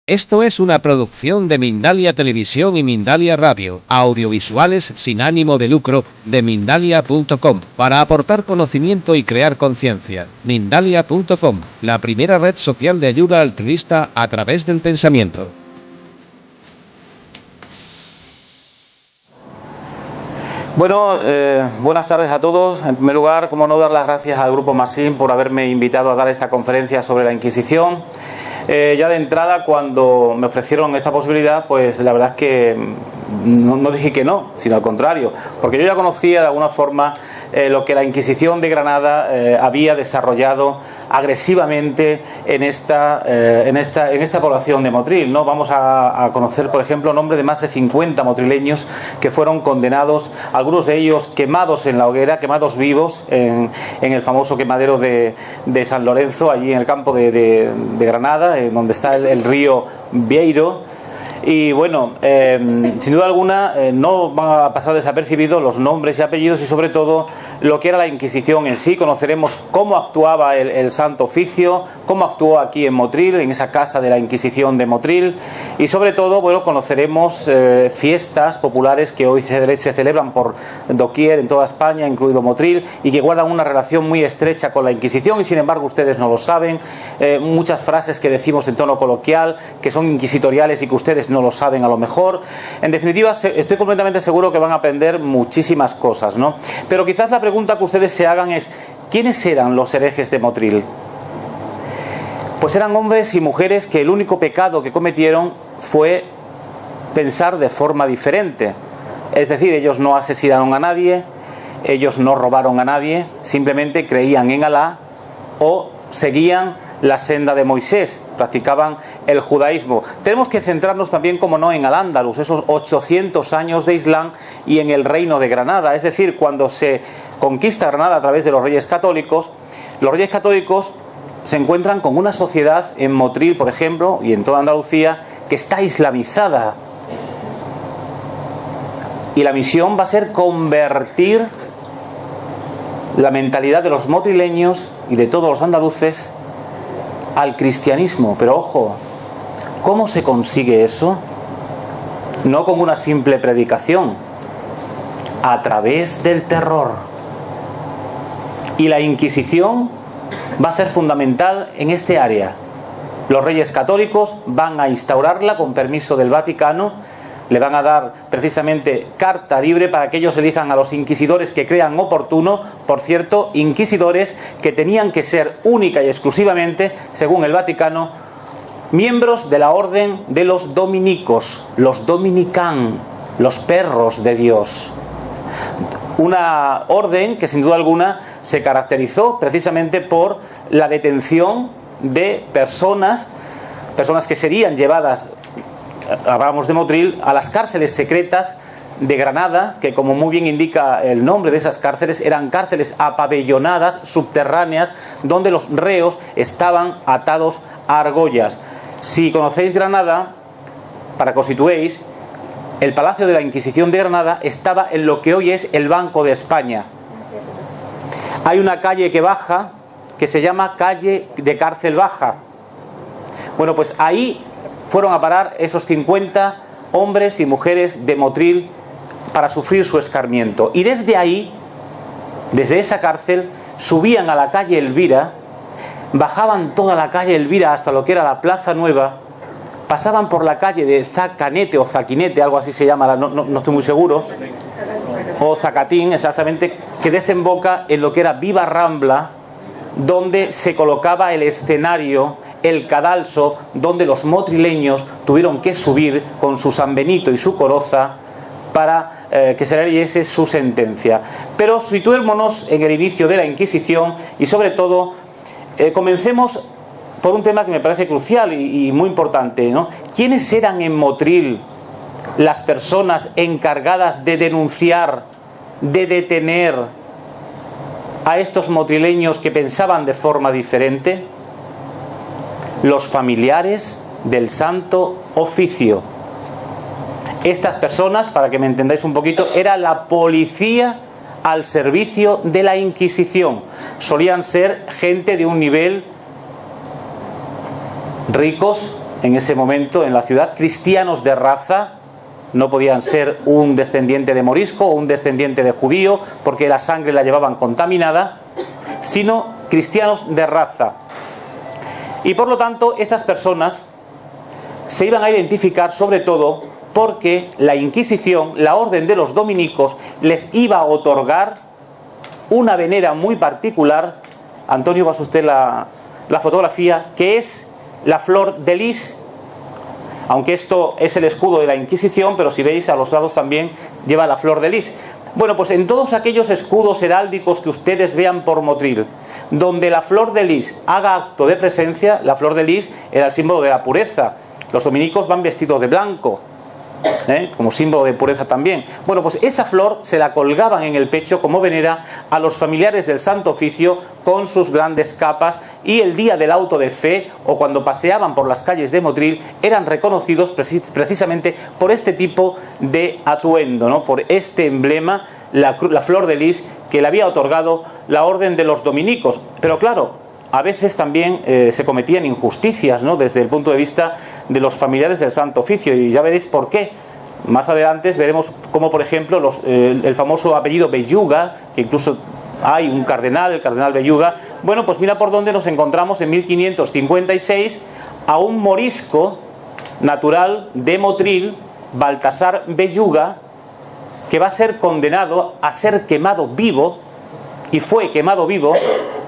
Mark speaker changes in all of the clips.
Speaker 1: Esto es una producción de Mindalia Televisión y Mindalia Radio, audiovisuales sin ánimo de lucro, de Mindalia.com, para aportar conocimiento y crear conciencia. Mindalia.com, la primera red social de ayuda altruista a través del pensamiento.
Speaker 2: Bueno, buenas tardes a todos. En primer lugar, como no, dar las gracias al Grupo Massim por haberme invitado a dar esta conferencia sobre la Inquisición. Ya de entrada, cuando me ofrecieron esta posibilidad, pues la verdad es que no dije que no, sino al contrario, porque yo ya conocía de alguna forma lo que la Inquisición de Granada había desarrollado agresivamente en esta población de Motril, ¿no? Vamos a conocer, por ejemplo, nombres de más de 50 motrileños que fueron condenados, algunos de ellos quemados en la hoguera, quemados vivos en el famoso quemadero de San Lorenzo, allí en el campo de Granada, donde está el río Vieiro. Y bueno, sin duda alguna no van a pasar desapercibidos los nombres y apellidos y sobre todo lo que era la Inquisición en sí. Conoceremos cómo actuaba el Santo Oficio, cómo actuó aquí en Motril, en esa casa de la Inquisición de Motril, y sobre todo, bueno, conoceremos fiestas populares que hoy se celebran por doquier en toda España, incluido Motril, y que guardan una relación muy estrecha con la Inquisición, y sin embargo ustedes no lo saben. Muchas frases que decimos en tono coloquial que son inquisitoriales y que ustedes no lo saben a lo mejor. En definitiva, estoy completamente seguro que van a aprender muchísimas cosas, ¿no? Pero quizás la pregunta que ustedes se hagan es: ¿quiénes eran los herejes de Motril? Pues eran hombres y mujeres que el único pecado que cometieron fue pensar de forma diferente. Es decir, ellos no asesinaron a nadie, ellos no robaron a nadie, simplemente creían en Alá o seguían la senda de Moisés, practicaban el judaísmo. Tenemos que centrarnos también, como no, en Al-Ándalus, esos 800 años de Islam, y en el reino de Granada. Es decir, cuando se conquista Granada a través de los reyes católicos se encuentran con una sociedad en Motril, por ejemplo, y en toda Andalucía, que está islamizada. Y la misión va a ser convertir la mentalidad de los motrileños y de todos los andaluces al cristianismo. Pero ojo, ¿cómo se consigue eso? No con una simple predicación, a través del terror. Y la Inquisición va a ser fundamental en este área. Los reyes católicos van a instaurarla con permiso del Vaticano, le van a dar precisamente carta libre para que ellos elijan a los inquisidores que crean oportuno. Por cierto, inquisidores que tenían que ser única y exclusivamente, según el Vaticano, miembros de la orden de los dominicos, los dominican, los perros de Dios. Una orden que sin duda alguna se caracterizó precisamente por la detención de personas que serían llevadas, hablamos de Motril, a las cárceles secretas de Granada, que, como muy bien indica el nombre de esas cárceles, eran cárceles apabellonadas, subterráneas, donde los reos estaban atados a argollas. Si conocéis Granada, para que os situéis, el Palacio de la Inquisición de Granada estaba en lo que hoy es el Banco de España. Hay una calle que baja, que se llama Calle de Cárcel Baja. Bueno, pues ahí fueron a parar esos 50 hombres y mujeres de Motril para sufrir su escarmiento. Y desde ahí, desde esa cárcel, subían a la calle Elvira, bajaban toda la calle Elvira hasta lo que era la Plaza Nueva, pasaban por la calle de Zacanete o Zaquinete, algo así se llama, no estoy muy seguro, o Zacatín, exactamente, que desemboca en lo que era Viva Rambla, donde se colocaba el escenario, el cadalso, donde los motrileños tuvieron que subir con su San Benito y su Coroza para que se leyese su sentencia. Pero situémonos en el inicio de la Inquisición y sobre todo comencemos por un tema que me parece crucial y muy importante, ¿no? ¿Quiénes eran en Motril las personas encargadas de denunciar, de detener a estos motrileños que pensaban de forma diferente? Los familiares del Santo Oficio. Estas personas, para que me entendáis un poquito, era la policía al servicio de la Inquisición. Solían ser gente de un nivel ricos, en ese momento en la ciudad, cristianos de raza. No podían ser un descendiente de morisco o un descendiente de judío, porque la sangre la llevaban contaminada, sino cristianos de raza. Y por lo tanto, estas personas se iban a identificar sobre todo porque la Inquisición, la orden de los dominicos, les iba a otorgar una venera muy particular. Antonio, pasa usted la fotografía, que es la flor de lis. Aunque esto es el escudo de la Inquisición, pero si veis a los lados también lleva la flor de lis. Bueno, pues en todos aquellos escudos heráldicos que ustedes vean por Motril, donde la flor de lis haga acto de presencia, la flor de lis era el símbolo de la pureza. Los dominicos van vestidos de blanco, como símbolo de pureza también. Bueno, pues esa flor se la colgaban en el pecho como venera a los familiares del Santo Oficio con sus grandes capas, y el día del auto de fe o cuando paseaban por las calles de Motril eran reconocidos precisamente por este tipo de atuendo, ¿no? Por este emblema, la flor de lis que le había otorgado la orden de los dominicos. Pero claro, a veces también se cometían injusticias, ¿no?, desde el punto de vista de los familiares del Santo Oficio, y ya veréis por qué. Más adelante veremos cómo, por ejemplo, el famoso apellido Belluga, que incluso hay un cardenal, el cardenal Belluga. Bueno, pues mira por dónde nos encontramos en 1556 a un morisco natural de Motril, Baltasar Belluga, que va a ser condenado a ser quemado vivo, y fue quemado vivo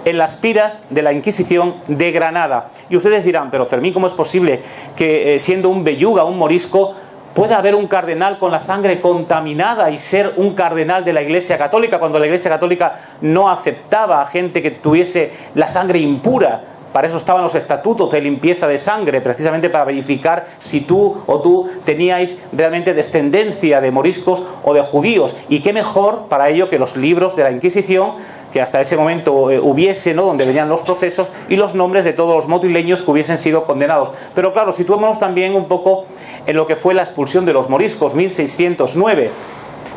Speaker 2: en las piras de la Inquisición de Granada. Y ustedes dirán, pero Fermín, ¿cómo es posible que siendo un Belluga, un morisco, pueda haber un cardenal con la sangre contaminada y ser un cardenal de la Iglesia Católica, cuando la Iglesia Católica no aceptaba a gente que tuviese la sangre impura? Para eso estaban los estatutos de limpieza de sangre, precisamente para verificar si tú o tú teníais realmente descendencia de moriscos o de judíos. Y qué mejor para ello que los libros de la Inquisición, que hasta ese momento hubiese, ¿no?, donde venían los procesos y los nombres de todos los motrileños que hubiesen sido condenados. Pero claro, situémonos también un poco en lo que fue la expulsión de los moriscos, 1609.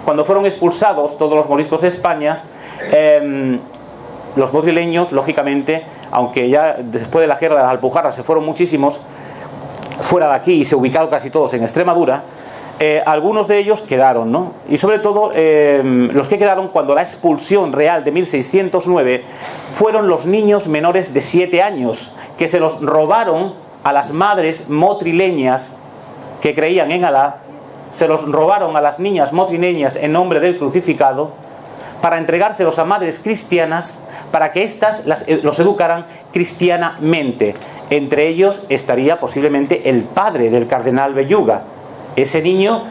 Speaker 2: Cuando fueron expulsados todos los moriscos de España, los motrileños, lógicamente, aunque ya después de la guerra de las Alpujarras se fueron muchísimos fuera de aquí y se ubicaron casi todos en Extremadura, algunos de ellos quedaron, ¿no? Y sobre todo los que quedaron cuando la expulsión real de 1609 fueron los niños menores de 7 años, que se los robaron a las madres motrileñas que creían en Alá, se los robaron a las niñas motrileñas en nombre del crucificado, para entregárselos a madres cristianas, para que éstas los educaran cristianamente. Entre ellos estaría posiblemente el padre del cardenal Belluga. Ese niño,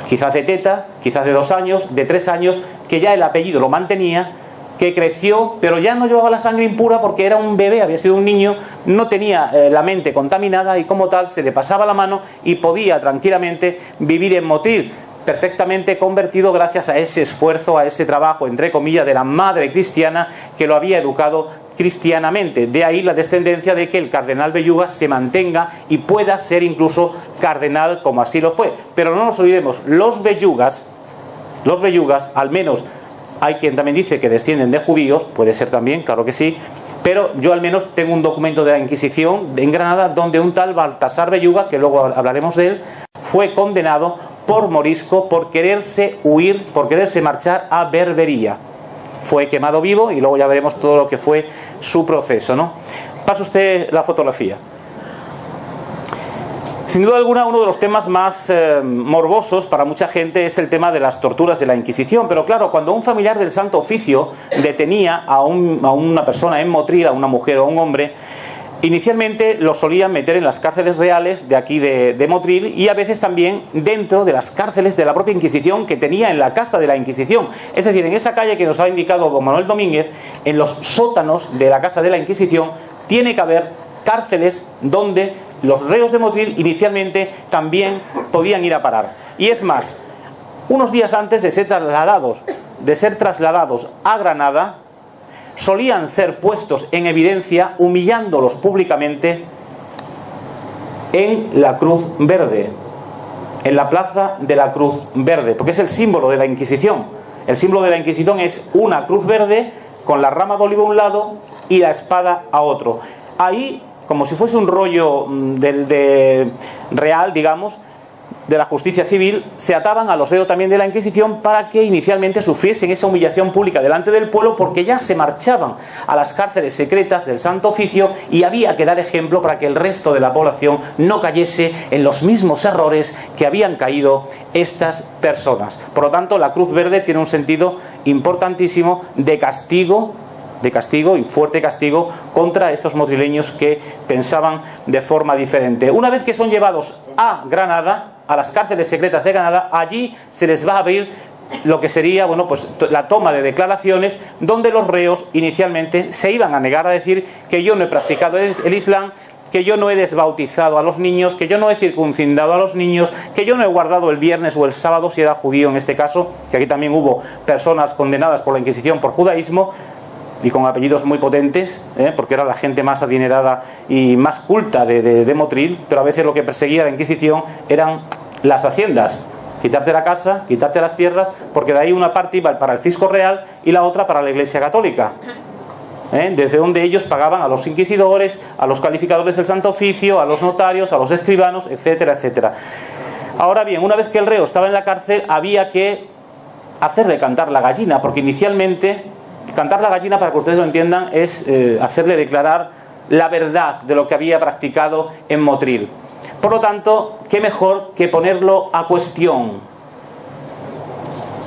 Speaker 2: quizás de teta, quizás de 2 años, de 3 años, que ya el apellido lo mantenía, que creció, pero ya no llevaba la sangre impura porque era un bebé, había sido un niño, no tenía la mente contaminada y como tal se le pasaba la mano y podía tranquilamente vivir en Motril, perfectamente convertido gracias a ese esfuerzo, a ese trabajo, entre comillas, de la madre cristiana que lo había educado cristianamente. De ahí la descendencia de que el cardenal Belluga se mantenga y pueda ser incluso cardenal, como así lo fue. Pero no nos olvidemos, los Bellugas, al menos hay quien también dice que descienden de judíos, puede ser también, claro que sí, pero yo al menos tengo un documento de la Inquisición en Granada donde un tal Baltasar Belluga, que luego hablaremos de él, fue condenado por morisco, por quererse huir, por quererse marchar a Berbería. Fue quemado vivo y luego ya veremos todo lo que fue su proceso, ¿no? Pasa usted la fotografía. Sin duda alguna, uno de los temas más morbosos para mucha gente es el tema de las torturas de la Inquisición. Pero claro, cuando un familiar del Santo Oficio detenía a una persona en Motril, a una mujer o a un hombre, inicialmente lo solían meter en las cárceles reales de aquí de Motril, y a veces también dentro de las cárceles de la propia Inquisición que tenía en la casa de la Inquisición. Es decir, en esa calle que nos ha indicado don Manuel Domínguez, en los sótanos de la casa de la Inquisición, tiene que haber cárceles donde los reos de Motril inicialmente también podían ir a parar. Y es más, unos días antes de ser trasladados a Granada, solían ser puestos en evidencia, humillándolos públicamente en la Cruz Verde, en la plaza de la Cruz Verde, porque es el símbolo de la Inquisición. El símbolo de la Inquisición es una cruz verde con la rama de olivo a un lado y la espada a otro. Ahí como si fuese un rollo real, digamos, de la justicia civil, se ataban a los reos también de la Inquisición para que inicialmente sufriesen esa humillación pública delante del pueblo, porque ya se marchaban a las cárceles secretas del Santo Oficio y había que dar ejemplo para que el resto de la población no cayese en los mismos errores que habían caído estas personas. Por lo tanto, la Cruz Verde tiene un sentido importantísimo de castigo y fuerte castigo contra estos motrileños que pensaban de forma diferente. Una vez que son llevados a Granada, a las cárceles secretas de Granada, allí se les va a abrir lo que sería, bueno, pues la toma de declaraciones, donde los reos inicialmente se iban a negar a decir que yo no he practicado el Islam, que yo no he desbautizado a los niños, que yo no he circuncidado a los niños, que yo no he guardado el viernes o el sábado si era judío en este caso, que aquí también hubo personas condenadas por la Inquisición por judaísmo, y con apellidos muy potentes, porque era la gente más adinerada y más culta de Motril, pero a veces lo que perseguía la Inquisición eran las haciendas, quitarte la casa, quitarte las tierras, porque de ahí una parte iba para el fisco real y la otra para la Iglesia Católica, desde donde ellos pagaban a los inquisidores, a los calificadores del Santo Oficio, a los notarios, a los escribanos, etcétera, etcétera. Ahora bien, una vez que el reo estaba en la cárcel, había que hacerle cantar la gallina, porque inicialmente cantar la gallina, para que ustedes lo entiendan, es hacerle declarar la verdad de lo que había practicado en Motril. Por lo tanto, qué mejor que ponerlo a cuestión.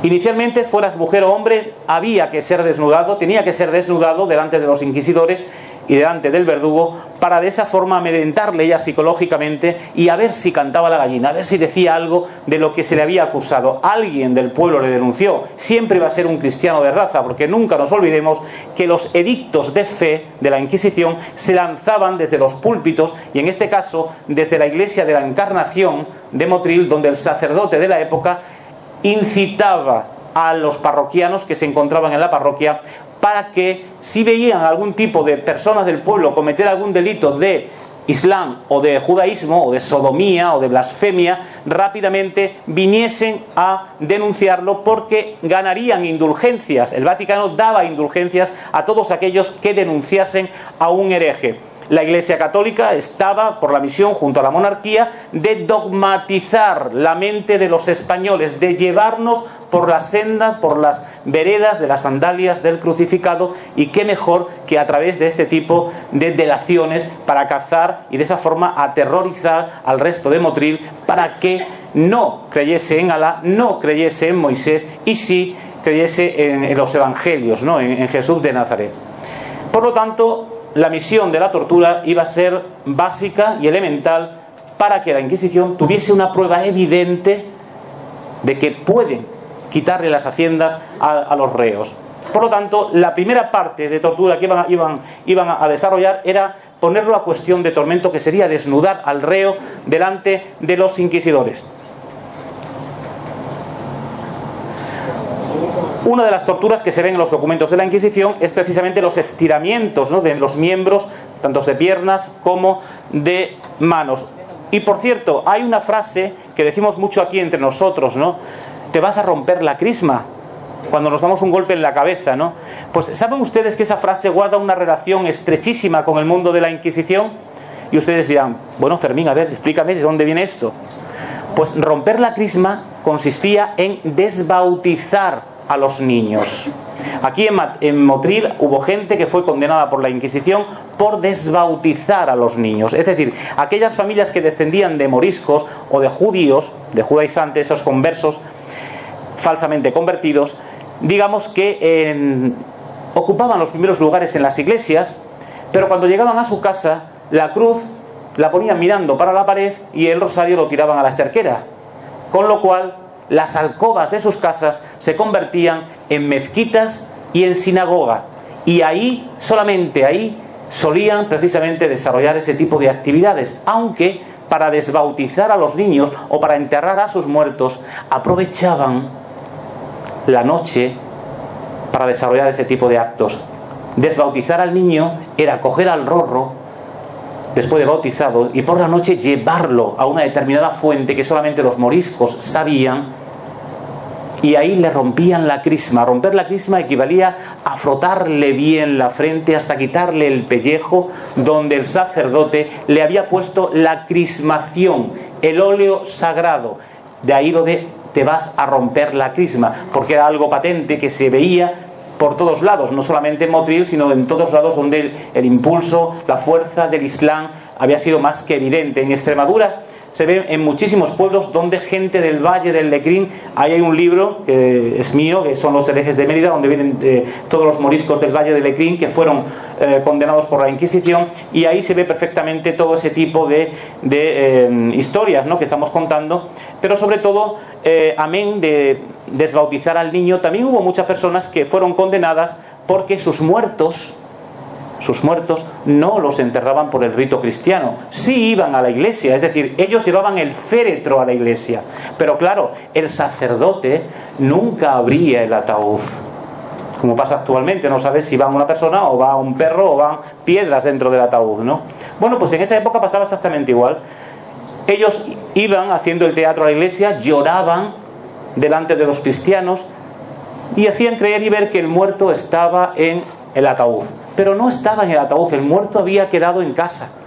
Speaker 2: Inicialmente, fueras mujer o hombre, había que ser desnudado, tenía que ser desnudado delante de los inquisidores y delante del verdugo, para de esa forma amedrentarle ella psicológicamente y a ver si cantaba la gallina, a ver si decía algo de lo que se le había acusado. Alguien del pueblo le denunció, siempre iba a ser un cristiano de raza, porque nunca nos olvidemos que los edictos de fe de la Inquisición se lanzaban desde los púlpitos, y en este caso desde la iglesia de la Encarnación de Motril, donde el sacerdote de la época incitaba a los parroquianos que se encontraban en la parroquia para que, si veían algún tipo de personas del pueblo cometer algún delito de Islam o de judaísmo o de sodomía o de blasfemia, rápidamente viniesen a denunciarlo, porque ganarían indulgencias. El Vaticano daba indulgencias a todos aquellos que denunciasen a un hereje. La Iglesia Católica estaba por la misión, junto a la monarquía, de dogmatizar la mente de los españoles, de llevarnos por las sendas, por las veredas de las sandalias del crucificado, y qué mejor que a través de este tipo de delaciones para cazar y de esa forma aterrorizar al resto de Motril, para que no creyese en Alá, no creyese en Moisés, y sí creyese en los evangelios, ¿no? en Jesús de Nazaret. Por lo tanto, la misión de la tortura iba a ser básica y elemental para que la Inquisición tuviese una prueba evidente de que pueden quitarle las haciendas a los reos. Por lo tanto, la primera parte de tortura que iban a desarrollar era ponerlo a cuestión de tormento, que sería desnudar al reo delante de los inquisidores. Una de las torturas que se ven en los documentos de la Inquisición es precisamente los estiramientos, ¿no?, de los miembros, tanto de piernas como de manos. Y por cierto, hay una frase que decimos mucho aquí entre nosotros, ¿no? Te vas a romper la crisma cuando nos damos un golpe en la cabeza, ¿no? Pues ¿saben ustedes que esa frase guarda una relación estrechísima con el mundo de la Inquisición? Y ustedes dirán, bueno, Fermín, a ver, explícame de dónde viene esto. Pues romper la crisma consistía en desbautizar a los niños. Aquí en Motril hubo gente que fue condenada por la Inquisición por desbautizar a los niños. Es decir, aquellas familias que descendían de moriscos o de judíos, de judaizantes, esos conversos falsamente convertidos, digamos que ocupaban los primeros lugares en las iglesias, pero cuando llegaban a su casa, la cruz la ponían mirando para la pared y el rosario lo tiraban a la esterquera, con lo cual las alcobas de sus casas se convertían en mezquitas y en sinagoga, y ahí, solamente ahí, solían precisamente desarrollar ese tipo de actividades, aunque para desbautizar a los niños o para enterrar a sus muertos aprovechaban la noche para desarrollar ese tipo de actos. Desbautizar al niño era coger al rorro después de bautizado y por la noche llevarlo a una determinada fuente que solamente los moriscos sabían, y ahí le rompían la crisma. Romper la crisma equivalía a frotarle bien la frente hasta quitarle el pellejo donde el sacerdote le había puesto la crismación, el óleo sagrado. De ahí lo de te vas a romper la crisma, porque era algo patente que se veía por todos lados, no solamente en Motril, sino en todos lados donde el impulso, la fuerza del Islam había sido más que evidente. En Extremadura se ve en muchísimos pueblos donde gente del Valle del Lecrín, ahí hay un libro que es mío, que son los herejes de Mérida, donde vienen todos los moriscos del Valle del Lecrín que fueron condenados por la Inquisición, y ahí se ve perfectamente todo ese tipo de historias, ¿no?, que estamos contando, pero sobre todo, amén de desbautizar al niño, también hubo muchas personas que fueron condenadas porque sus muertos no los enterraban por el rito cristiano, sí iban a la iglesia, es decir, ellos llevaban el féretro a la iglesia, pero claro, el sacerdote nunca abría el ataúd, como pasa actualmente, no sabes si va una persona o va un perro o van piedras dentro del ataúd, ¿no? Bueno, pues en esa época pasaba exactamente igual. Ellos iban haciendo el teatro a la iglesia, lloraban delante de los cristianos y hacían creer y ver que el muerto estaba en el ataúd. Pero no estaba en el ataúd, el muerto había quedado en casa.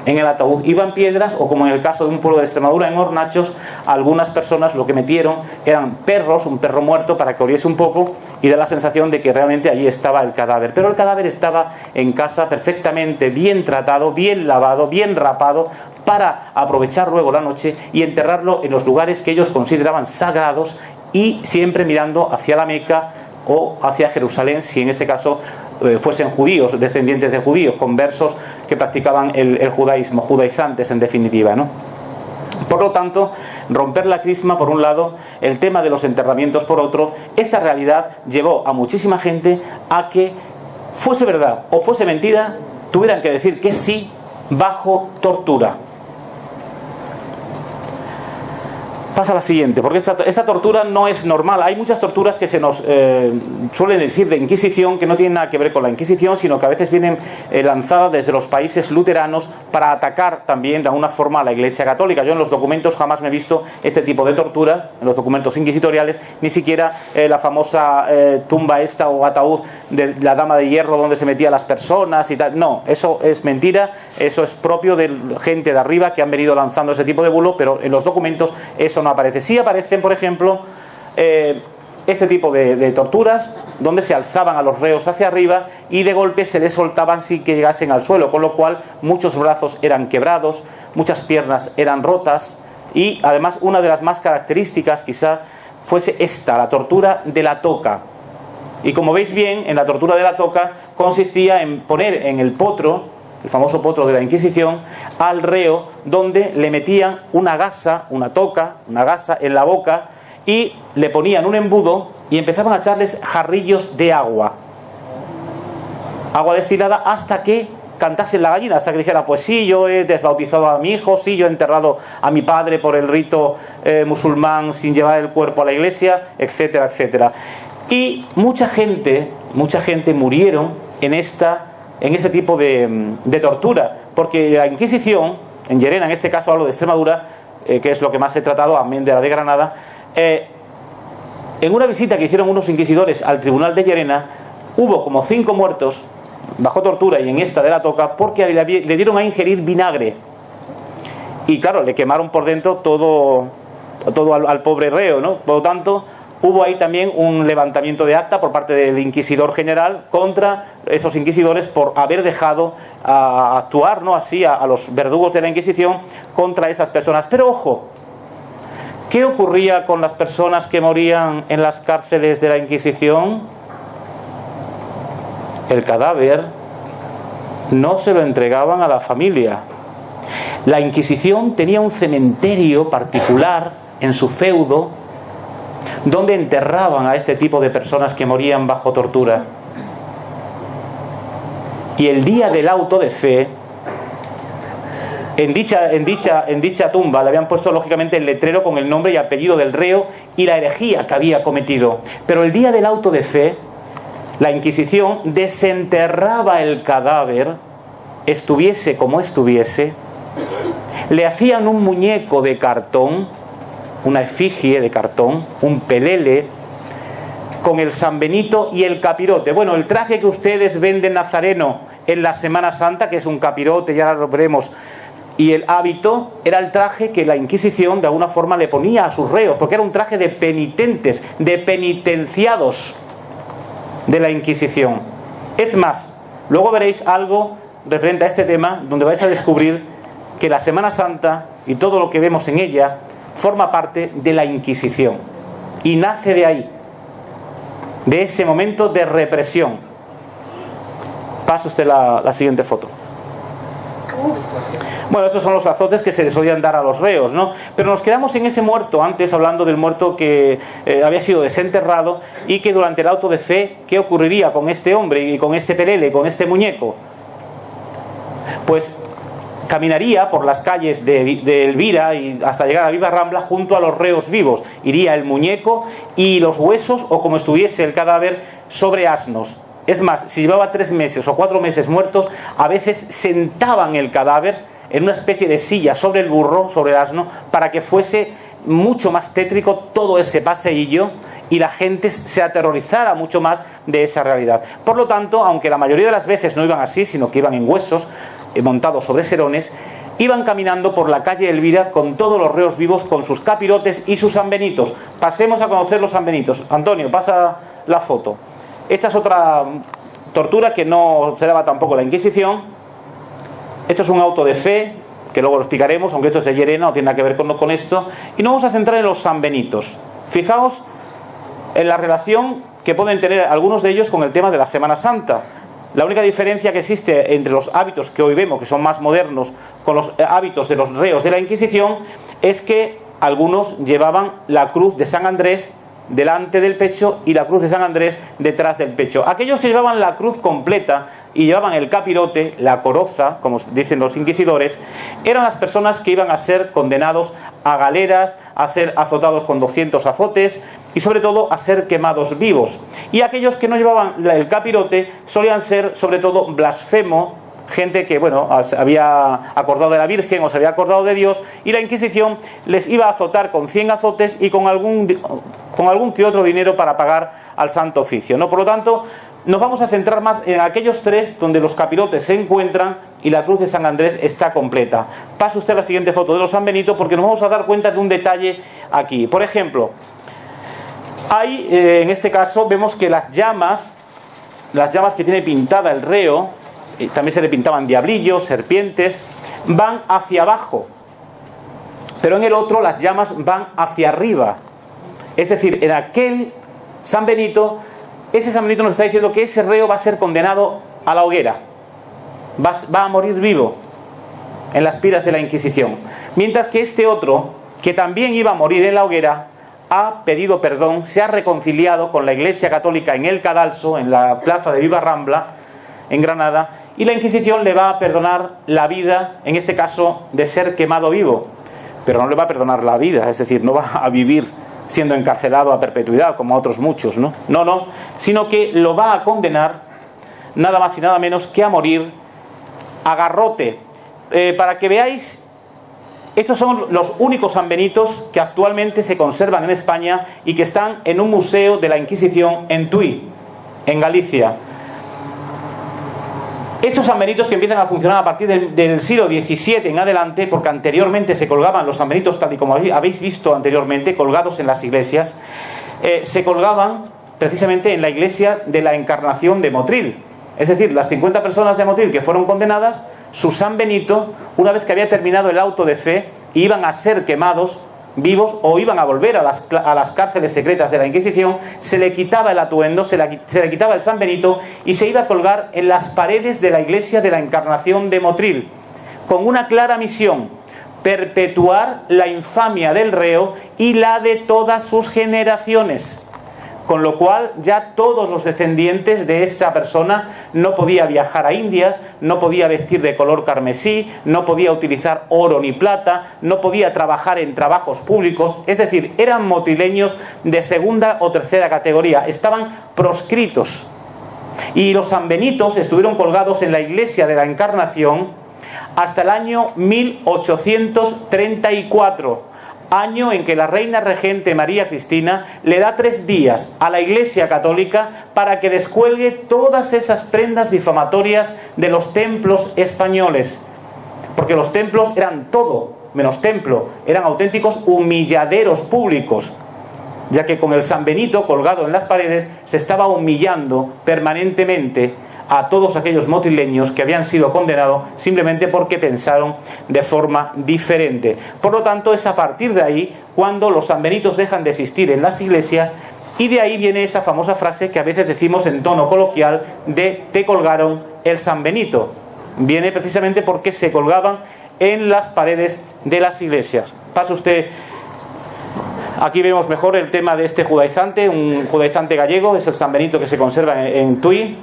Speaker 2: En el ataúd iban piedras, o como en el caso de un pueblo de Extremadura, en Hornachos, algunas personas lo que metieron eran perros, un perro muerto, para que oliese un poco y da la sensación de que realmente allí estaba el cadáver. Pero el cadáver estaba en casa perfectamente bien tratado, bien lavado, bien rapado, para aprovechar luego la noche y enterrarlo en los lugares que ellos consideraban sagrados, y siempre mirando hacia la Meca o hacia Jerusalén, si en este caso fuesen judíos, descendientes de judíos, conversos que practicaban el judaísmo, judaizantes en definitiva, ¿no? Por lo tanto, romper la crisma por un lado, el tema de los enterramientos por otro, esta realidad llevó a muchísima gente a que, fuese verdad o fuese mentira, tuvieran que decir que sí bajo tortura. Pasa a la siguiente, porque esta tortura no es normal. Hay muchas torturas que se nos suelen decir de Inquisición que no tienen nada que ver con la Inquisición, sino que a veces vienen lanzadas desde los países luteranos para atacar también de alguna forma a la Iglesia Católica. Yo en los documentos jamás me he visto este tipo de tortura, en los documentos inquisitoriales, ni siquiera la famosa tumba esta o ataúd de la Dama de Hierro donde se metían las personas y tal. No, eso es mentira, eso es propio de gente de arriba que han venido lanzando ese tipo de bulos, pero en los documentos eso no aparece. Sí aparecen, por ejemplo, este tipo de torturas donde se alzaban a los reos hacia arriba y de golpe se les soltaban sin que llegasen al suelo, con lo cual muchos brazos eran quebrados, muchas piernas eran rotas, y además una de las más características quizá fuese esta, la tortura de la toca. Y como veis bien, en la tortura de la toca consistía en poner en el potro, el famoso potro de la Inquisición, al reo, donde le metían una gasa, una gasa en la boca, y le ponían un embudo y empezaban a echarles jarrillos de agua destilada, hasta que cantase la gallina, hasta que dijera, pues sí, yo he desbautizado a mi hijo, sí, yo he enterrado a mi padre por el rito musulmán sin llevar el cuerpo a la iglesia, etcétera, etcétera. Y mucha gente murieron en este tipo de tortura, porque la Inquisición, en Llerena, en este caso hablo de Extremadura, que es lo que más he tratado, amén de la de Granada, en una visita que hicieron unos inquisidores al tribunal de Llerena, hubo como 5 muertos bajo tortura, y en esta de la toca, porque le dieron a ingerir vinagre, y claro, le quemaron por dentro todo al pobre reo, ¿no? Por lo tanto, hubo ahí también un levantamiento de acta por parte del inquisidor general contra esos inquisidores por haber dejado actuar, ¿no?, así a los verdugos de la Inquisición contra esas personas. Pero ojo, ¿qué ocurría con las personas que morían en las cárceles de la Inquisición? El cadáver no se lo entregaban a la familia. La Inquisición tenía un cementerio particular en su feudo donde enterraban a este tipo de personas que morían bajo tortura. Y el día del auto de fe, en dicha tumba le habían puesto lógicamente el letrero con el nombre y apellido del reo y la herejía que había cometido. Pero el día del auto de fe, la Inquisición desenterraba el cadáver, estuviese como estuviese, le hacían un muñeco de cartón una efigie de cartón, un pelele, con el San Benito y el capirote. Bueno, el traje que ustedes ven de nazareno en la Semana Santa, que es un capirote, ya lo veremos, y el hábito, era el traje que la Inquisición de alguna forma le ponía a sus reos, porque era un traje de penitentes, de penitenciados de la Inquisición. Es más, luego veréis algo referente a este tema, donde vais a descubrir que la Semana Santa y todo lo que vemos en ella forma parte de la Inquisición y nace de ahí, de ese momento de represión. Pasa usted la siguiente foto. Bueno, estos son los azotes que se les solían dar a los reos, ¿no? Pero nos quedamos en ese muerto, antes hablando del muerto que había sido desenterrado, y que durante el auto de fe, ¿qué ocurriría con este hombre y con este pelele, con este muñeco? Pues caminaría por las calles de Elvira y hasta llegar a Viva Rambla junto a los reos vivos. Iría el muñeco y los huesos, o como estuviese el cadáver, sobre asnos. Es más, si llevaba 3 meses o 4 meses muertos, a veces sentaban el cadáver en una especie de silla sobre el burro, sobre el asno, para que fuese mucho más tétrico todo ese paseillo y la gente se aterrorizara mucho más de esa realidad. Por lo tanto, aunque la mayoría de las veces no iban así, sino que iban en huesos, montados sobre serones, iban caminando por la calle Elvira con todos los reos vivos, con sus capirotes y sus sanbenitos. Pasemos a conocer los sanbenitos. Antonio, pasa la foto. Esta es otra tortura que no se daba tampoco la Inquisición. Esto es un auto de fe, que luego lo explicaremos, aunque esto es de Llerena, no tiene nada que ver con esto. Y nos vamos a centrar en los sanbenitos. Fijaos en la relación que pueden tener algunos de ellos con el tema de la Semana Santa. La única diferencia que existe entre los hábitos que hoy vemos, que son más modernos, con los hábitos de los reos de la Inquisición, es que algunos llevaban la cruz de San Andrés delante del pecho y la cruz de San Andrés detrás del pecho. Aquellos que llevaban la cruz completa y llevaban el capirote, la coroza, como dicen los inquisidores, eran las personas que iban a ser condenados a galeras, a ser azotados con 200 azotes y sobre todo a ser quemados vivos. Y aquellos que no llevaban el capirote solían ser sobre todo blasfemo, gente que, bueno, se había acordado de la Virgen o se había acordado de Dios, y la Inquisición les iba a azotar con 100 azotes y con algún que otro dinero para pagar al Santo Oficio, ¿no? Por lo tanto, nos vamos a centrar más en aquellos 3 donde los capirotes se encuentran y la cruz de San Andrés está completa. Pase usted a la siguiente foto de los San Benito, porque nos vamos a dar cuenta de un detalle aquí. Por ejemplo, hay, en este caso, vemos que las llamas que tiene pintada el reo, también se le pintaban diablillos, serpientes, van hacia abajo, pero en el otro las llamas van hacia arriba. Es decir, en aquel San Benito, ese San Benito nos está diciendo que ese reo va a ser condenado a la hoguera, va a morir vivo en las piras de la Inquisición, mientras que este otro, que también iba a morir en la hoguera, ha pedido perdón, se ha reconciliado con la Iglesia Católica en el Cadalso, en la plaza de Viva Rambla, en Granada, y la Inquisición le va a perdonar la vida, en este caso de ser quemado vivo, pero no le va a perdonar la vida, es decir, no va a vivir siendo encarcelado a perpetuidad como a otros muchos, ¿no? No, sino que lo va a condenar nada más y nada menos que a morir a garrote. Para que veáis, estos son los únicos sanbenitos que actualmente se conservan en España y que están en un museo de la Inquisición en Tui, en Galicia. Estos sanbenitos, que empiezan a funcionar a partir del siglo XVII en adelante, porque anteriormente se colgaban los sanbenitos, tal y como habéis visto anteriormente, colgados en las iglesias, se colgaban precisamente en la iglesia de la Encarnación de Motril. Es decir, las 50 personas de Motril que fueron condenadas, su San Benito, una vez que había terminado el auto de fe, iban a ser quemados vivos o iban a volver a las cárceles secretas de la Inquisición, se le quitaba el atuendo, se le quitaba el San Benito y se iba a colgar en las paredes de la iglesia de la Encarnación de Motril, con una clara misión: perpetuar la infamia del reo y la de todas sus generaciones. Con lo cual ya todos los descendientes de esa persona no podía viajar a Indias, no podía vestir de color carmesí, no podía utilizar oro ni plata, no podía trabajar en trabajos públicos, es decir, eran motrileños de segunda o tercera categoría, estaban proscritos. Y los sanbenitos estuvieron colgados en la iglesia de la Encarnación hasta el año 1834. año en que la reina regente María Cristina le da 3 días a la Iglesia Católica para que descuelgue todas esas prendas difamatorias de los templos españoles. Porque los templos eran todo menos templo, eran auténticos humilladeros públicos, ya que con el San Benito colgado en las paredes se estaba humillando permanentemente a todos aquellos motrileños que habían sido condenados simplemente porque pensaron de forma diferente. Por lo tanto, es a partir de ahí cuando los sanbenitos dejan de existir en las iglesias, y de ahí viene esa famosa frase que a veces decimos en tono coloquial de "te colgaron el San Benito". Viene precisamente porque se colgaban en las paredes de las iglesias. Pase usted. Aquí vemos mejor el tema de este judaizante, un judaizante gallego, es el San Benito que se conserva en Tui.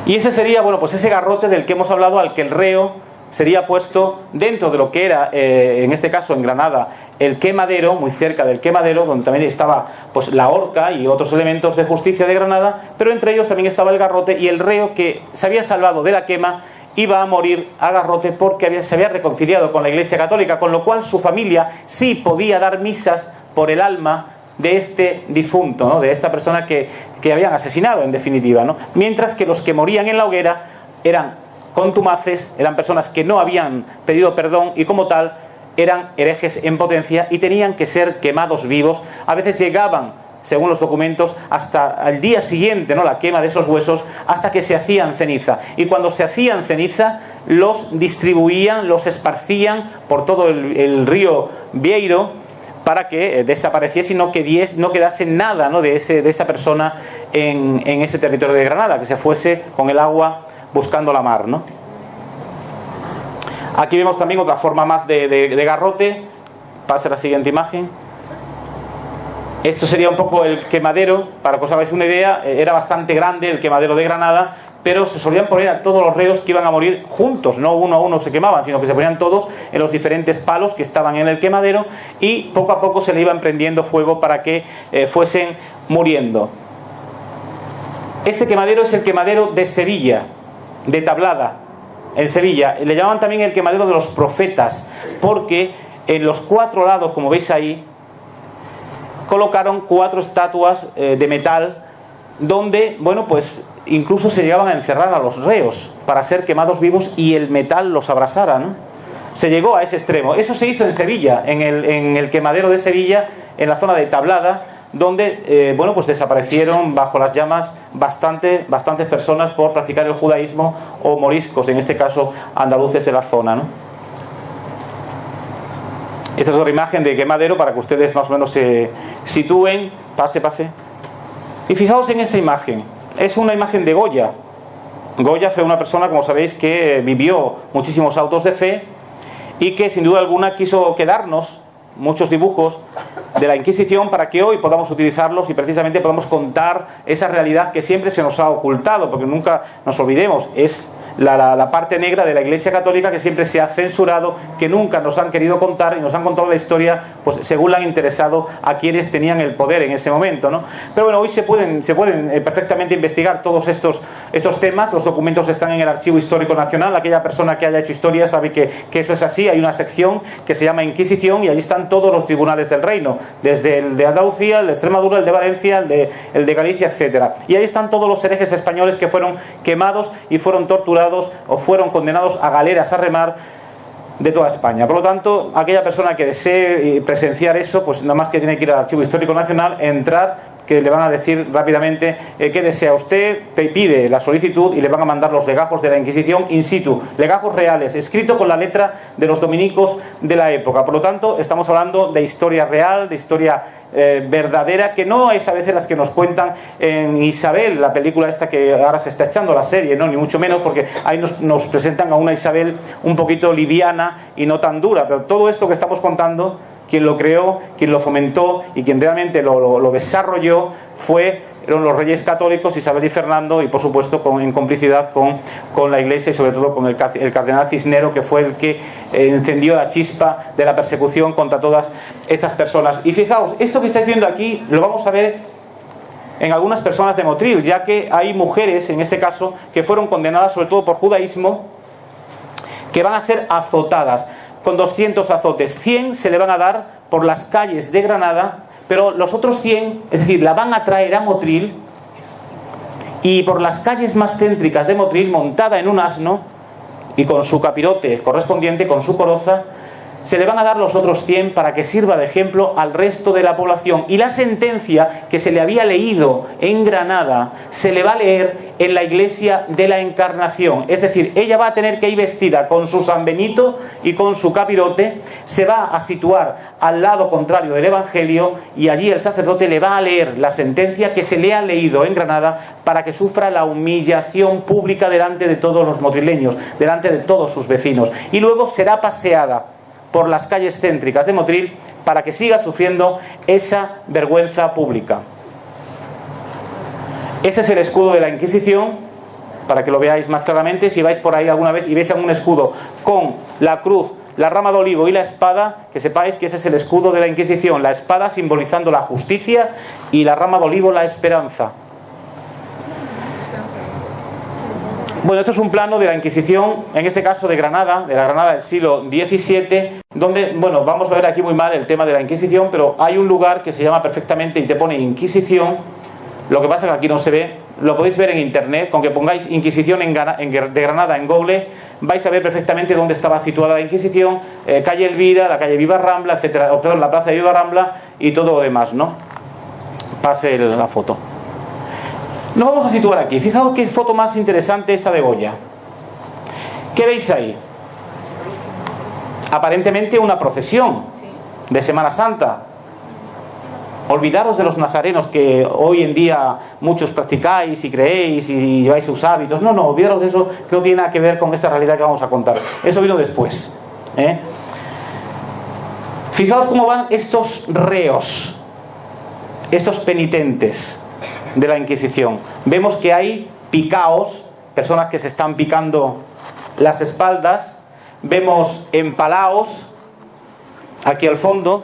Speaker 2: Y ese sería, bueno, pues ese garrote del que hemos hablado, al que el reo sería puesto dentro de lo que era, en este caso en Granada, el quemadero, muy cerca del quemadero, donde también estaba pues la horca y otros elementos de justicia de Granada, pero entre ellos también estaba el garrote, y el reo que se había salvado de la quema iba a morir a garrote porque se había reconciliado con la Iglesia Católica, con lo cual su familia sí podía dar misas por el alma de este difunto, ¿no?, de esta persona que habían asesinado, en definitiva, ¿no? Mientras que los que morían en la hoguera eran contumaces, eran personas que no habían pedido perdón y como tal eran herejes en potencia y tenían que ser quemados vivos. A veces llegaban, según los documentos, hasta el día siguiente, ¿no?, la quema de esos huesos, hasta que se hacían ceniza. Y cuando se hacían ceniza, los distribuían, los esparcían por todo el río Vieiro, para que desapareciese y no quedase nada, ¿no?, de esa persona en ese territorio de Granada, que se fuese con el agua buscando la mar, ¿no? Aquí vemos también otra forma más de garrote. Pase la siguiente imagen. Esto sería un poco el quemadero, para que os hagáis una idea. Era bastante grande el quemadero de Granada, pero se solían poner a todos los reos que iban a morir juntos, no uno a uno se quemaban, sino que se ponían todos en los diferentes palos que estaban en el quemadero, y poco a poco se le iban prendiendo fuego para que fuesen muriendo. Este quemadero es el quemadero de Sevilla, de Tablada, en Sevilla. Le llamaban también el quemadero de los profetas, porque en los 4 lados, como veis ahí, colocaron 4 estatuas de metal, donde, bueno, pues incluso se llegaban a encerrar a los reos para ser quemados vivos y el metal los abrasara, ¿no? Se llegó a ese extremo. Eso se hizo en Sevilla, en el quemadero de Sevilla, en la zona de Tablada, donde, bueno, pues desaparecieron bajo las llamas bastantes personas por practicar el judaísmo, o moriscos, en este caso andaluces de la zona, ¿no? Esta es otra imagen de quemadero para que ustedes más o menos se sitúen. Pase. Y fijaos en esta imagen. Es una imagen de Goya. Goya fue una persona, como sabéis, que vivió muchísimos autos de fe y que sin duda alguna quiso quedarnos muchos dibujos de la Inquisición para que hoy podamos utilizarlos y precisamente podamos contar esa realidad que siempre se nos ha ocultado, porque nunca nos olvidemos, es la parte negra de la Iglesia Católica que siempre se ha censurado, que nunca nos han querido contar, y nos han contado la historia pues según le han interesado a quienes tenían el poder en ese momento, ¿no? Pero bueno, hoy se pueden perfectamente investigar todos estos temas. Los documentos están en el Archivo Histórico Nacional. Aquella persona que haya hecho historia sabe que eso es así. Hay una sección que se llama Inquisición y allí están todos los tribunales del reino, desde el de Andalucía, el de Extremadura, el de Valencia, el de Galicia, etcétera. Y ahí están todos los herejes españoles que fueron quemados y fueron torturados o fueron condenados a galeras a remar de toda España. Por lo tanto, aquella persona que desee presenciar eso, pues nada más que tiene que ir al Archivo Histórico Nacional, entrar, que le van a decir rápidamente qué desea usted, pide la solicitud y le van a mandar los legajos de la Inquisición in situ, legajos reales, escrito con la letra de los dominicos de la época. Por lo tanto, estamos hablando de historia real, de historia verdadera, que no es a veces las que nos cuentan en Isabel, la película esta que ahora se está echando, la serie, no, ni mucho menos, porque ahí nos presentan a una Isabel un poquito liviana y no tan dura. Pero todo esto que estamos contando, quien lo creó, quien lo fomentó y quien realmente lo desarrolló fueron los reyes católicos, Isabel y Fernando, y por supuesto en complicidad con la Iglesia y sobre todo con el cardenal Cisnero, que fue el que encendió la chispa de la persecución contra todas estas personas. Y fijaos, esto que estáis viendo aquí lo vamos a ver en algunas personas de Motril, ya que hay mujeres, en este caso, que fueron condenadas sobre todo por judaísmo, que van a ser azotadas. con 200 azotes. 100 se le van a dar por las calles de Granada, pero los otros 100, es decir, la van a traer a Motril, y por las calles más céntricas de Motril, montada en un asno y con su capirote correspondiente, con su coroza, se le van a dar los otros 100 para que sirva de ejemplo al resto de la población. Y la sentencia que se le había leído en Granada se le va a leer en la iglesia de la Encarnación. Es decir, ella va a tener que ir vestida con su San Benito y con su capirote, se va a situar al lado contrario del Evangelio y allí el sacerdote le va a leer la sentencia que se le ha leído en Granada para que sufra la humillación pública delante de todos los motrileños, delante de todos sus vecinos. Y luego será paseada por las calles céntricas de Motril para que siga sufriendo esa vergüenza pública. Ese es el escudo de la Inquisición, para que lo veáis más claramente. Si vais por ahí alguna vez y veis algún escudo con la cruz, la rama de olivo y la espada, que sepáis que ese es el escudo de la Inquisición. La espada simbolizando la justicia y la rama de olivo la esperanza. Bueno, esto es un plano de la Inquisición, en este caso de Granada, de la Granada del siglo XVII, donde, bueno, vamos a ver aquí muy mal el tema de la Inquisición, pero hay un lugar que se llama perfectamente y te pone Inquisición. Lo que pasa es que aquí no se ve, lo podéis ver en internet, con que pongáis Inquisición de Granada en Google, vais a ver perfectamente dónde estaba situada la Inquisición, calle Elvira, la calle Viva Rambla, etcétera, o perdón, la plaza de Viva Rambla y todo lo demás, ¿no? Pase la foto. Nos vamos a situar aquí. Fijaos qué foto más interesante esta de Goya. ¿Qué veis ahí? Aparentemente una procesión de Semana Santa. Olvidaros de los nazarenos que hoy en día muchos practicáis y creéis y lleváis sus hábitos. No, olvidaros de eso, que no tiene nada que ver con esta realidad que vamos a contar. Eso vino después. Fijaos cómo van estos reos, estos penitentes de la Inquisición. Vemos que hay picaos, personas que se están picando las espaldas. Vemos empalaos aquí al fondo.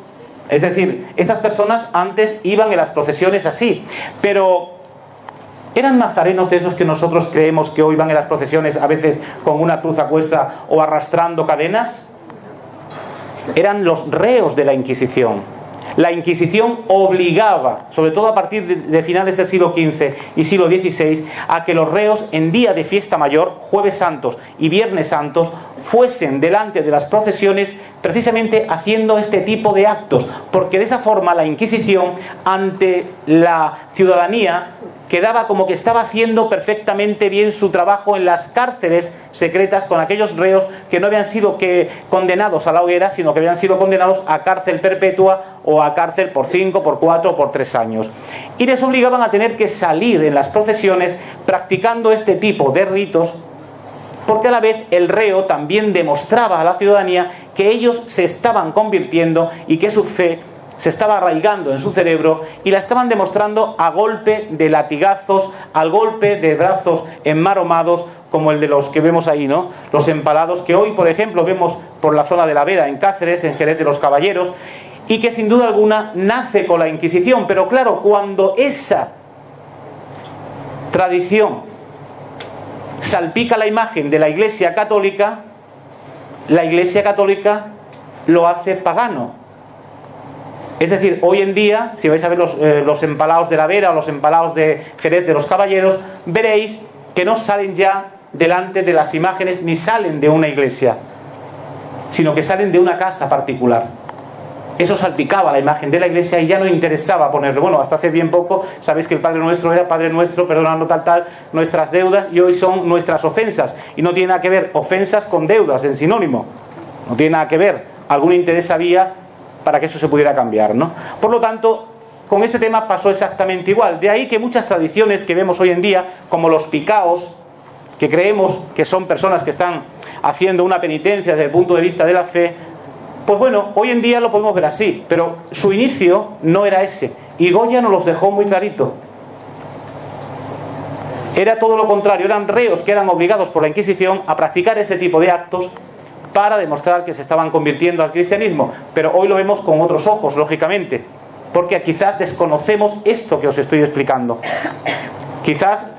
Speaker 2: Es decir, estas personas antes iban en las procesiones así, pero ¿eran nazarenos de esos que nosotros creemos que hoy van en las procesiones a veces con una cruz a cuesta o arrastrando cadenas? Eran los reos de la Inquisición. La Inquisición obligaba, sobre todo a partir de finales del siglo XV y siglo XVI, a que los reos en día de fiesta mayor, Jueves Santos y Viernes Santos, fuesen delante de las procesiones precisamente haciendo este tipo de actos, porque de esa forma la Inquisición ante la ciudadanía quedaba como que estaba haciendo perfectamente bien su trabajo en las cárceles secretas con aquellos reos que no habían sido condenados a la hoguera, sino que habían sido condenados a cárcel perpetua o a cárcel por 5, por 4 o por 3 años. Y les obligaban a tener que salir en las procesiones practicando este tipo de ritos, porque a la vez el reo también demostraba a la ciudadanía que ellos se estaban convirtiendo y que su fe se estaba arraigando en su cerebro y la estaban demostrando a golpe de latigazos, al golpe de brazos enmaromados, como el de los que vemos ahí, ¿no? Los empalados que hoy, por ejemplo, vemos por la zona de la Vera, en Cáceres, en Jerez de los Caballeros, y que sin duda alguna nace con la Inquisición. Pero claro, cuando esa tradición salpica la imagen de la Iglesia Católica lo hace pagano. Es decir, hoy en día, si vais a ver los empalaos de la Vera o los empalaos de Jerez de los Caballeros, veréis que no salen ya delante de las imágenes ni salen de una iglesia, sino que salen de una casa particular. Eso salpicaba la imagen de la iglesia y ya no interesaba ponerle. Bueno, hasta hace bien poco, sabéis que el Padre Nuestro era Padre Nuestro, perdonando tal, nuestras deudas, y hoy son nuestras ofensas. Y no tiene nada que ver ofensas con deudas en sinónimo. No tiene nada que ver. Algún interés había para que eso se pudiera cambiar, ¿no? Por lo tanto, con este tema pasó exactamente igual. De ahí que muchas tradiciones que vemos hoy en día, como los picaos, que creemos que son personas que están haciendo una penitencia desde el punto de vista de la fe, pues bueno, hoy en día lo podemos ver así, pero su inicio no era ese. Y Goya nos los dejó muy clarito. Era todo lo contrario, eran reos que eran obligados por la Inquisición a practicar ese tipo de actos para demostrar que se estaban convirtiendo al cristianismo. Pero hoy lo vemos con otros ojos, lógicamente, porque quizás desconocemos esto que os estoy explicando. Quizás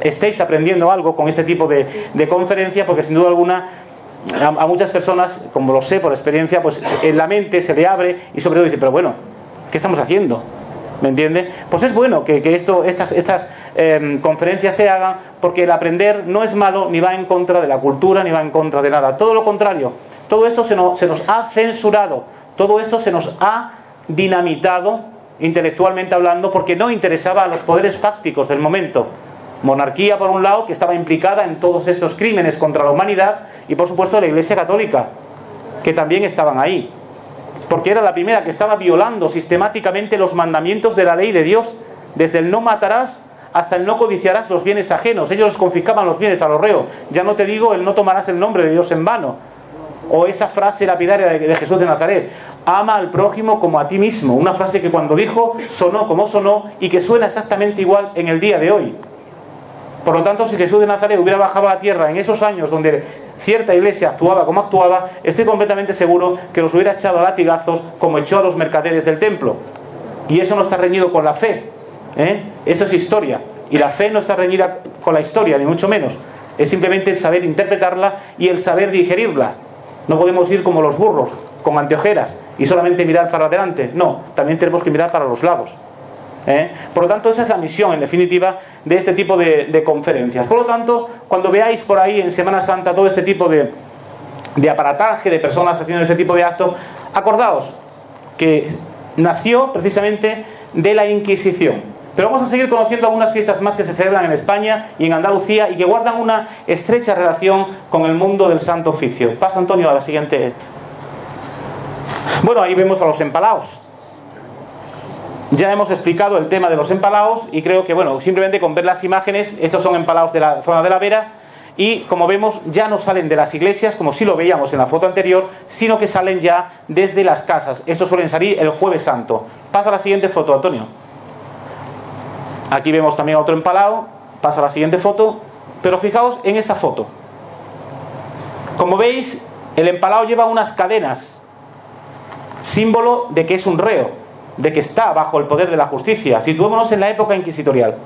Speaker 2: estéis aprendiendo algo con este tipo de conferencia, porque sin duda alguna a muchas personas, como lo sé por experiencia, pues en la mente se le abre y sobre todo dice, pero bueno, ¿qué estamos haciendo? ¿Me entiende? Pues es bueno que estas conferencias se hagan, porque el aprender no es malo, ni va en contra de la cultura, ni va en contra de nada. Todo lo contrario, todo esto se nos ha censurado, todo esto se nos ha dinamitado, intelectualmente hablando, porque no interesaba a los poderes fácticos del momento. Monarquía, por un lado, que estaba implicada en todos estos crímenes contra la humanidad, y por supuesto la Iglesia Católica, que también estaban ahí, porque era la primera que estaba violando sistemáticamente los mandamientos de la ley de Dios, desde el no matarás hasta el no codiciarás los bienes ajenos. Ellos les confiscaban los bienes a los reos. Ya no te digo el no tomarás el nombre de Dios en vano, o esa frase lapidaria de Jesús de Nazaret, ama al prójimo como a ti mismo, una frase que cuando dijo sonó como sonó y que suena exactamente igual en el día de hoy. Por lo tanto, si Jesús de Nazaret hubiera bajado a la tierra en esos años donde cierta iglesia actuaba como actuaba, estoy completamente seguro que los hubiera echado a latigazos como echó a los mercaderes del templo. Y eso no está reñido con la fe, Eso es historia, y la fe no está reñida con la historia, ni mucho menos. Es simplemente el saber interpretarla y el saber digerirla. No podemos ir como los burros, con anteojeras y solamente mirar para adelante. No, también tenemos que mirar para los lados. Por lo tanto, esa es la misión, en definitiva, de este tipo de conferencias. Por lo tanto, cuando veáis por ahí en Semana Santa todo este tipo de aparataje, de personas haciendo ese tipo de actos, acordaos que nació precisamente de la Inquisición. Pero vamos a seguir conociendo algunas fiestas más que se celebran en España y en Andalucía y que guardan una estrecha relación con el mundo del Santo Oficio. Pasa, Antonio, a la siguiente. Bueno, ahí vemos a los empalaos. Ya hemos explicado el tema de los empalaos y creo que, bueno, simplemente con ver las imágenes, estos son empalaos de la zona de la Vera y, como vemos, ya no salen de las iglesias, como sí lo veíamos en la foto anterior, sino que salen ya desde las casas. Estos suelen salir el Jueves Santo. Pasa a la siguiente foto, Antonio. Aquí vemos también otro empalao. Pasa a la siguiente foto. Pero fijaos en esta foto. Como veis, el empalao lleva unas cadenas, símbolo de que es un reo, de que está bajo el poder de la justicia. Situémonos en la época inquisitorial.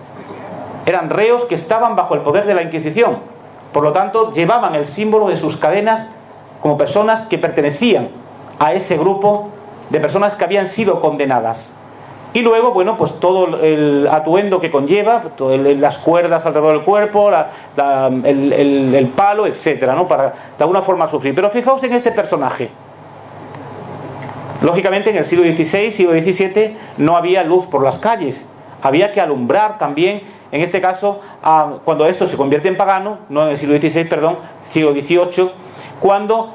Speaker 2: Eran reos que estaban bajo el poder de la Inquisición. Por lo tanto, llevaban el símbolo de sus cadenas como personas que pertenecían a ese grupo de personas que habían sido condenadas. Y luego, bueno, pues todo el atuendo que conlleva, las cuerdas alrededor del cuerpo, el palo, etcétera, ¿no? Para de alguna forma sufrir. Pero fijaos en este personaje. Lógicamente, en el siglo XVI, siglo XVII, no había luz por las calles. Había que alumbrar también, en este caso, cuando esto se convierte en pagano, no en el siglo XVI, perdón, siglo XVIII, cuando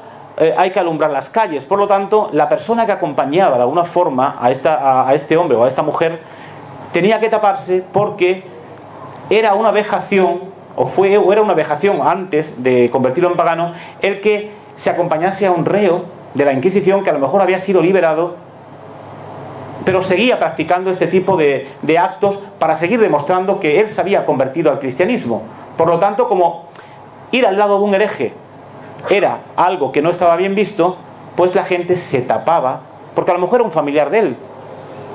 Speaker 2: hay que alumbrar las calles. Por lo tanto, la persona que acompañaba de alguna forma a este hombre o a esta mujer tenía que taparse, porque era una vejación, o era una vejación antes de convertirlo en pagano, el que se acompañase a un reo de la Inquisición que a lo mejor había sido liberado, pero seguía practicando este tipo de actos para seguir demostrando que él se había convertido al cristianismo. Por lo tanto, como ir al lado de un hereje era algo que no estaba bien visto, pues la gente se tapaba, porque a lo mejor era un familiar de él.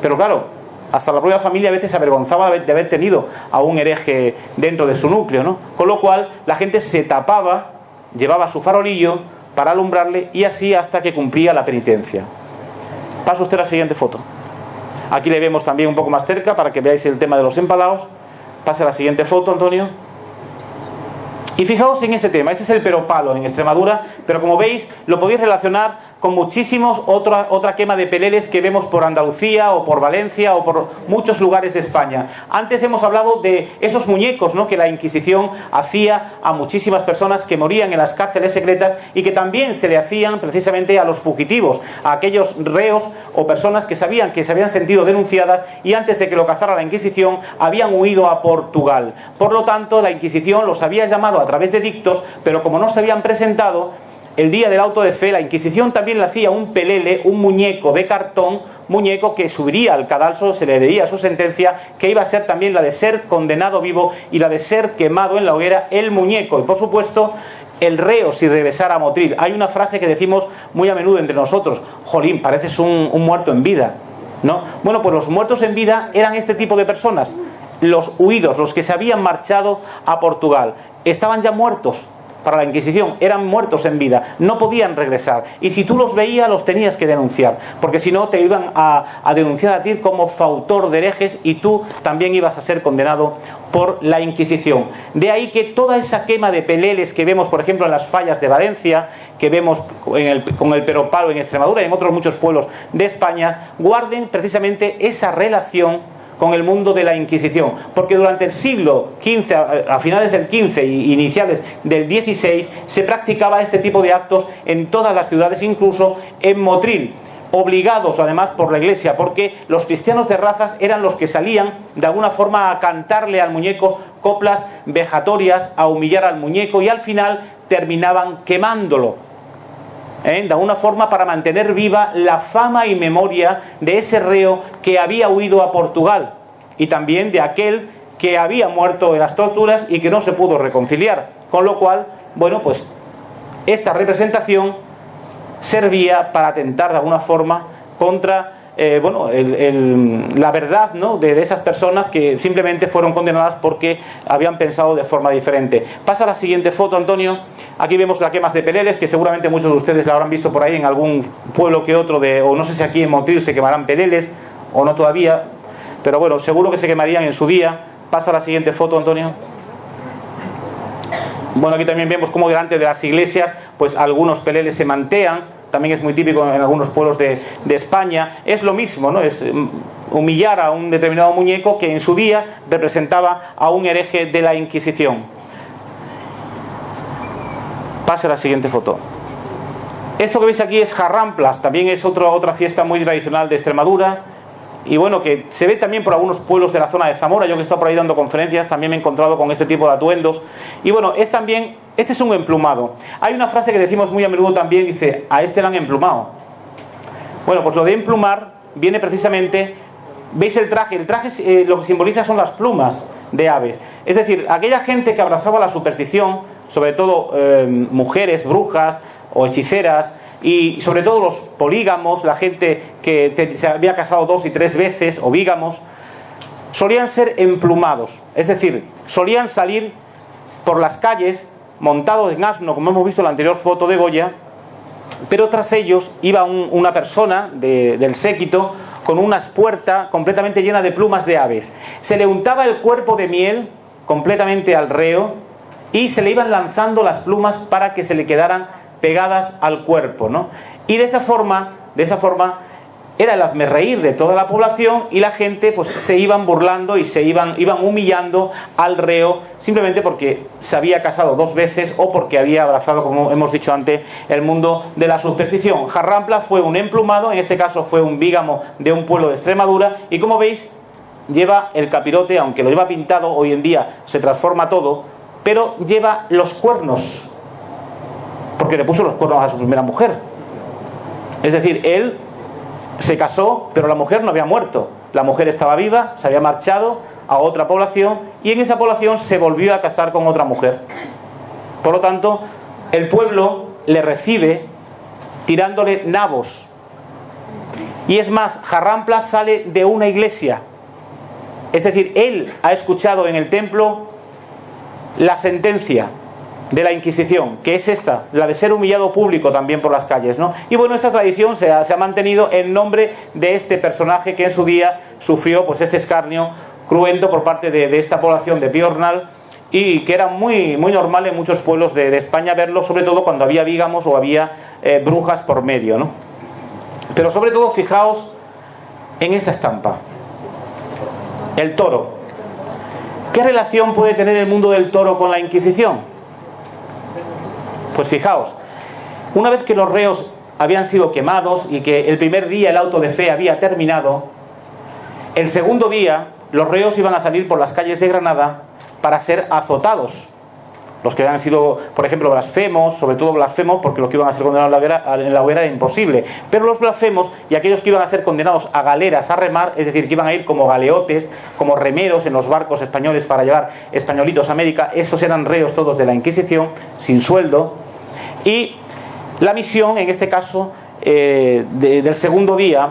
Speaker 2: Pero claro, hasta la propia familia a veces se avergonzaba de haber tenido a un hereje dentro de su núcleo, ¿no? Con lo cual la gente se tapaba, llevaba su farolillo para alumbrarle, y así hasta que cumplía la penitencia. Pasa usted a la siguiente foto. Aquí le vemos también un poco más cerca para que veáis el tema de los empalaos. Pasa a la siguiente foto, Antonio. Y fijaos en este tema. Este es el peropalo en Extremadura, pero como veis lo podéis relacionar con muchísimos otra quema de peleles que vemos por Andalucía o por Valencia o por muchos lugares de España. Antes hemos hablado de esos muñecos, ¿no?, que la Inquisición hacía a muchísimas personas que morían en las cárceles secretas y que también se le hacían precisamente a los fugitivos, a aquellos reos o personas que sabían que se habían sentido denunciadas y antes de que lo cazara la Inquisición habían huido a Portugal. Por lo tanto, la Inquisición los había llamado a través de edictos, pero como no se habían presentado, el día del auto de fe, la Inquisición también le hacía un pelele, un muñeco de cartón, muñeco que subiría al cadalso, se le leería su sentencia, que iba a ser también la de ser condenado vivo y la de ser quemado en la hoguera, el muñeco. Y por supuesto, el reo si regresara a Motril. Hay una frase que decimos muy a menudo entre nosotros: jolín, pareces un muerto en vida, ¿no? Bueno, pues los muertos en vida eran este tipo de personas, los huidos, los que se habían marchado a Portugal. Estaban ya muertos. para la Inquisición, eran muertos en vida, no podían regresar, y si tú los veías los tenías que denunciar, porque si no te iban a denunciar a ti como fautor de herejes, y tú también ibas a ser condenado por la Inquisición. De ahí que toda esa quema de peleles que vemos, por ejemplo, en las fallas de Valencia, que vemos con el Peropalo en Extremadura y en otros muchos pueblos de España, guarden precisamente esa relación con el mundo de la Inquisición, porque durante el siglo XV, a finales del XV y iniciales del XVI, se practicaba este tipo de actos en todas las ciudades, incluso en Motril, obligados además por la Iglesia, porque los cristianos de razas eran los que salían de alguna forma a cantarle al muñeco coplas vejatorias, a humillar al muñeco, y al final terminaban quemándolo, de alguna forma para mantener viva la fama y memoria de ese reo que había huido a Portugal, y también de aquel que había muerto en las torturas y que no se pudo reconciliar. Con lo cual, bueno, pues esta representación servía para atentar de alguna forma contra la verdad, ¿no?, de esas personas que simplemente fueron condenadas porque habían pensado de forma diferente. Pasa la siguiente foto, Antonio. Aquí vemos las quemas de peleles, que seguramente muchos de ustedes la habrán visto por ahí en algún pueblo que otro, o no sé si aquí en Motril se quemarán peleles o no todavía, pero bueno, seguro que se quemarían en su día. Pasa la siguiente foto, Antonio. Bueno, aquí también vemos cómo delante de las iglesias pues algunos peleles se mantean. También es muy típico en algunos pueblos de España. Es lo mismo, ¿no? Es humillar a un determinado muñeco que en su día representaba a un hereje de la Inquisición. Pase a la siguiente foto. Esto que veis aquí es Jarramplas, también es otra fiesta muy tradicional de Extremadura. Y bueno, que se ve también por algunos pueblos de la zona de Zamora. Yo que he estado por ahí dando conferencias también me he encontrado con este tipo de atuendos. Y bueno, este es un emplumado. Hay una frase que decimos muy a menudo también, dice, a este lo han emplumado. Bueno, pues lo de emplumar viene precisamente, ¿veis el traje? El traje lo que simboliza son las plumas de aves. Es decir, aquella gente que abrazaba la superstición, sobre todo mujeres, brujas o hechiceras, y sobre todo los polígamos, la gente que se había casado 2 y 3 veces, o bígamos, solían ser emplumados. Es decir, solían salir por las calles montados en asno, como hemos visto en la anterior foto de Goya, pero tras ellos iba una persona del séquito con una espuerta completamente llena de plumas de aves. Se le untaba el cuerpo de miel completamente al reo y se le iban lanzando las plumas para que se le quedaran pegadas al cuerpo, ¿no? Y de esa forma era el hazmerreír de toda la población, y la gente pues se iban burlando y se iban humillando al reo simplemente porque se había casado 2 veces o porque había abrazado, como hemos dicho antes, el mundo de la superstición. Jarramplas fue un emplumado, en este caso fue un bígamo de un pueblo de Extremadura, y como veis lleva el capirote, aunque lo lleva pintado, hoy en día se transforma todo, pero lleva los cuernos, porque le puso los cuernos a su primera mujer. Es decir, él se casó, pero la mujer no había muerto. La mujer estaba viva, se había marchado a otra población, y en esa población se volvió a casar con otra mujer. Por lo tanto, el pueblo le recibe tirándole nabos. Y es más, Jarramplas sale de una iglesia. Es decir, él ha escuchado en el templo la sentencia de la Inquisición, que es esta, la de ser humillado público también por las calles, ¿no? Y bueno, esta tradición se ha mantenido en nombre de este personaje que en su día sufrió pues este escarnio cruento por parte de esta población de Piornal, y que era muy, muy normal en muchos pueblos de España verlo, sobre todo cuando había bígamos o había brujas por medio, ¿no? Pero sobre todo fijaos en esta estampa, el toro. ¿Qué relación puede tener el mundo del toro con la Inquisición? Pues fijaos, una vez que los reos habían sido quemados y que el primer día el auto de fe había terminado, el segundo día los reos iban a salir por las calles de Granada para ser azotados. Los que habían sido, por ejemplo, blasfemos, sobre todo blasfemos, porque los que iban a ser condenados en la hoguera era imposible. Pero los blasfemos y aquellos que iban a ser condenados a galeras a remar, es decir, que iban a ir como galeotes, como remeros en los barcos españoles para llevar españolitos a América, esos eran reos todos de la Inquisición, sin sueldo. Y la misión, en este caso, del segundo día,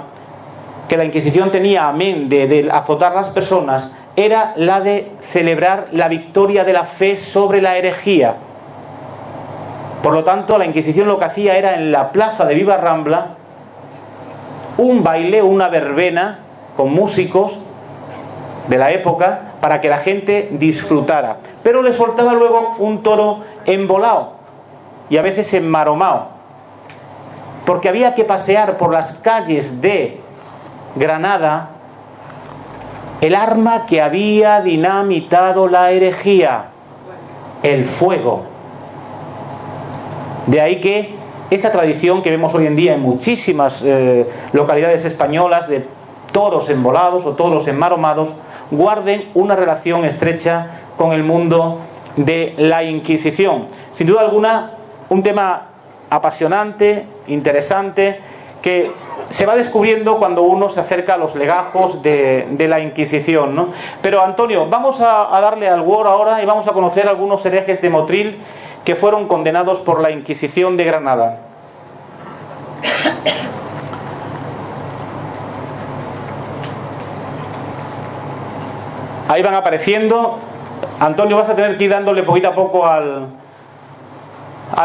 Speaker 2: que la Inquisición tenía, amén de azotar a las personas, era la de celebrar la victoria de la fe sobre la herejía. Por lo tanto, la Inquisición lo que hacía era en la plaza de Viva Rambla un baile, una verbena con músicos de la época para que la gente disfrutara. Pero le soltaba luego un toro embolado y a veces enmaromado, porque había que pasear por las calles de Granada el arma que había dinamitado la herejía, el fuego. De ahí que esta tradición que vemos hoy en día en muchísimas localidades españolas de toros embolados o toros enmaromados guarden una relación estrecha con el mundo de la Inquisición. Sin duda alguna, un tema apasionante, interesante, que se va descubriendo cuando uno se acerca a los legajos de la Inquisición, ¿no? Pero Antonio, vamos a darle al Word ahora y vamos a conocer algunos herejes de Motril que fueron condenados por la Inquisición de Granada. Ahí van apareciendo. Antonio, vas a tener que ir dándole poquito a poco al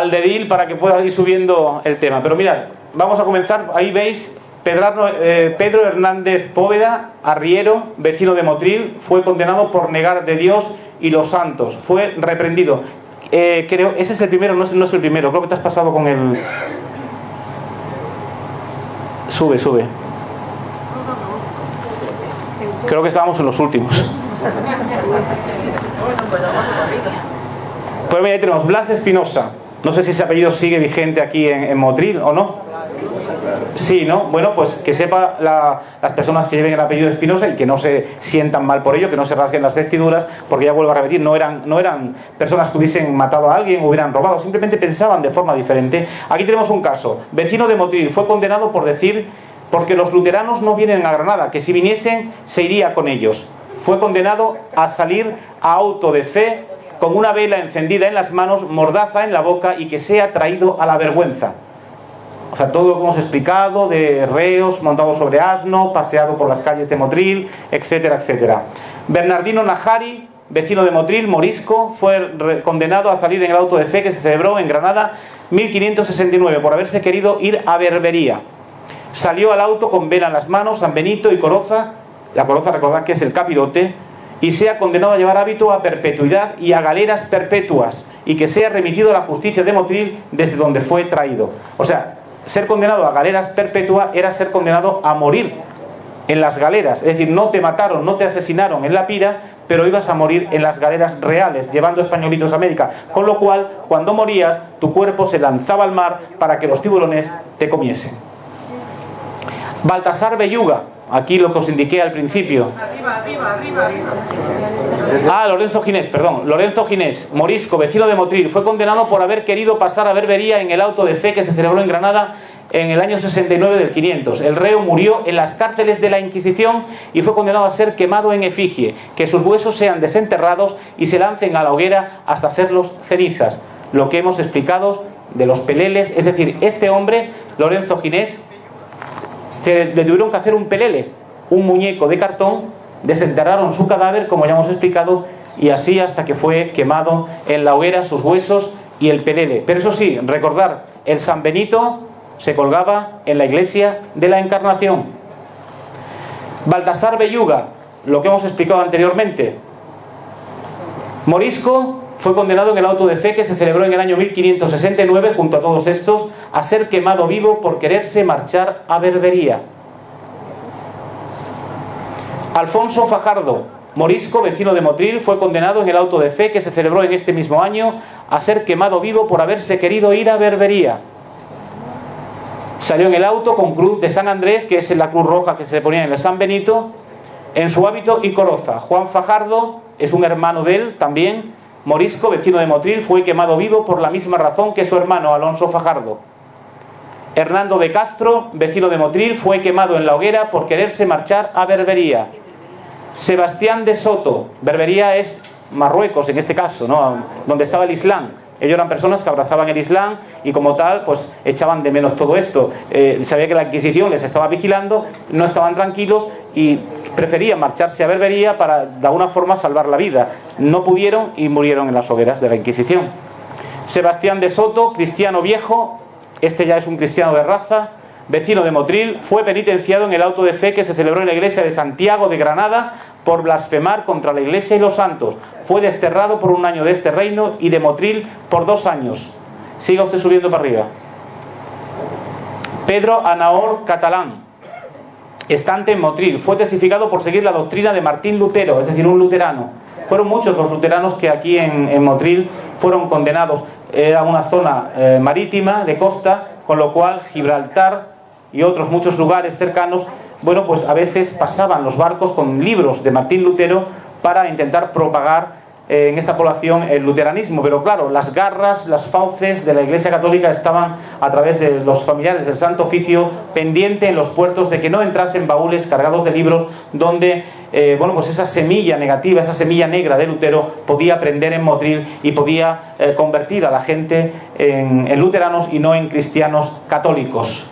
Speaker 2: dedil para que pueda ir subiendo el tema. Pero mirad, vamos a comenzar. Ahí veis Pedro Hernández Póveda, arriero, vecino de Motril, fue condenado por negar de Dios y los santos. Fue reprendido. Creo, ese es el primero, no es el primero. Creo que te has pasado con el... Sube. Creo que estábamos en los últimos. Pues mira, ahí tenemos Blas de Espinosa. No sé si ese apellido sigue vigente aquí en Motril o no. Sí, ¿no? Bueno, pues que sepa las personas que lleven el apellido de Espinosa y que no se sientan mal por ello, que no se rasguen las vestiduras, porque ya vuelvo a repetir, no eran personas que hubiesen matado a alguien o hubieran robado, simplemente pensaban de forma diferente. Aquí tenemos un caso. Vecino de Motril fue condenado por decir, porque los luteranos no vienen a Granada, que si viniesen se iría con ellos. Fue condenado a salir a auto de fe con una vela encendida en las manos, mordaza en la boca y que sea traído a la vergüenza. O sea, todo lo que hemos explicado de reos montados sobre asno, paseado por las calles de Motril, etcétera, etcétera. Bernardino Najari, vecino de Motril, morisco, fue condenado a salir en el auto de fe que se celebró en Granada 1569 por haberse querido ir a Berbería. Salió al auto con vela en las manos, San Benito y coroza. La coroza, recordad que es el capirote, y sea condenado a llevar hábito a perpetuidad y a galeras perpetuas, y que sea remitido a la justicia de Motril desde donde fue traído. O sea, ser condenado a galeras perpetuas era ser condenado a morir en las galeras. Es decir, no te mataron, no te asesinaron en la pira, pero ibas a morir en las galeras reales, llevando españolitos a América. Con lo cual, cuando morías, tu cuerpo se lanzaba al mar para que los tiburones te comiesen. Baltasar Belluga, aquí lo que os indiqué al principio. Lorenzo Ginés, morisco, vecino de Motril, fue condenado por haber querido pasar a Berbería en el auto de fe que se celebró en Granada en el año 69 del 500. El reo murió en las cárceles de la Inquisición y fue condenado a ser quemado en efigie, que sus huesos sean desenterrados y se lancen a la hoguera hasta hacerlos cenizas. Lo que hemos explicado de los peleles, es decir, este hombre, Lorenzo Ginés, le tuvieron que hacer un pelele, un muñeco de cartón, desenterraron su cadáver, como ya hemos explicado, y así hasta que fue quemado en la hoguera, sus huesos y el pelele. Pero eso sí, recordar, el San Benito se colgaba en la iglesia de la Encarnación. Baltasar Belluga, lo que hemos explicado anteriormente, morisco, fue condenado en el auto de fe que se celebró en el año 1569, junto a todos estos, a ser quemado vivo por quererse marchar a Berbería. Alfonso Fajardo, morisco, vecino de Motril, fue condenado en el auto de fe que se celebró en este mismo año a ser quemado vivo por haberse querido ir a Berbería. Salió en el auto con cruz de San Andrés, que es la cruz roja que se le ponía en el San Benito, en su hábito y coroza. Juan Fajardo es un hermano de él también, morisco, vecino de Motril, fue quemado vivo por la misma razón que su hermano Alonso Fajardo. Hernando de Castro, vecino de Motril, fue quemado en la hoguera por quererse marchar a Berbería. Sebastián de Soto, Berbería es Marruecos en este caso, ¿no?, donde estaba el Islam. Ellos eran personas que abrazaban el Islam y como tal pues echaban de menos todo esto. Sabía que la Inquisición les estaba vigilando, no estaban tranquilos y preferían marcharse a Berbería para de alguna forma salvar la vida. No pudieron y murieron en las hogueras de la Inquisición. Sebastián de Soto, cristiano viejo, este ya es un cristiano de raza, vecino de Motril, fue penitenciado en el auto de fe que se celebró en la iglesia de Santiago de Granada por blasfemar contra la iglesia y los santos. Fue desterrado por 1 año de este reino y de Motril por 2 años. Siga usted subiendo para arriba. Pedro Anaor Catalán, estante en Motril, fue testificado por seguir la doctrina de Martín Lutero, es decir, un luterano. Fueron muchos los luteranos que aquí en Motril fueron condenados. Era una zona marítima, de costa, con lo cual Gibraltar y otros muchos lugares cercanos, bueno, pues a veces pasaban los barcos con libros de Martín Lutero para intentar propagar en esta población el luteranismo. Pero claro, las garras, las fauces de la Iglesia Católica estaban, a través de los familiares del Santo Oficio, pendiente en los puertos de que no entrasen baúles cargados de libros donde bueno, pues esa semilla negativa, esa semilla negra de Lutero podía prender en Motril y podía convertir a la gente en luteranos y no en cristianos católicos.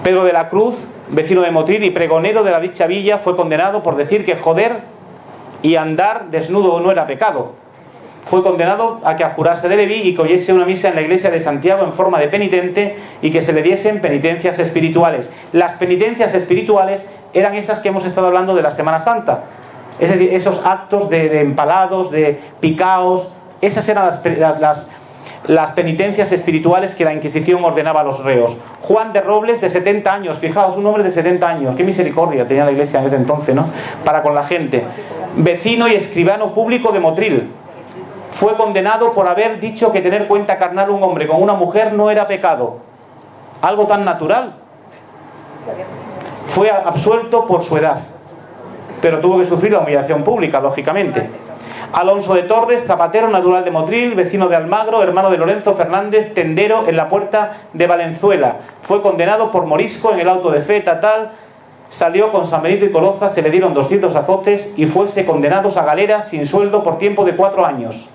Speaker 2: Pedro de la Cruz, vecino de Motril y pregonero de la dicha villa, fue condenado por decir que joder y andar desnudo no era pecado. Fue condenado a que abjurase de Leví y que oyese una misa en la iglesia de Santiago en forma de penitente y que se le diesen penitencias espirituales. Las penitencias espirituales eran esas que hemos estado hablando de la Semana Santa. Es decir, esos actos de empalados, de picaos, esas eran las penitencias espirituales que la Inquisición ordenaba a los reos. Juan de Robles, de 70 años, fijaos, un hombre de 70 años, qué misericordia tenía la iglesia en ese entonces, ¿no?, para con la gente. Vecino y escribano público de Motril, fue condenado por haber dicho que tener cuenta carnal un hombre con una mujer no era pecado, algo tan natural. Fue absuelto por su edad, pero tuvo que sufrir la humillación pública, lógicamente. Alonso de Torres, zapatero natural de Motril, vecino de Almagro, hermano de Lorenzo Fernández, tendero en la Puerta de Valenzuela. Fue condenado por morisco en el auto de fe tal. Salió con San Benito y Coloza, se le dieron 200 azotes y fuese condenados a galera sin sueldo por tiempo de 4 años.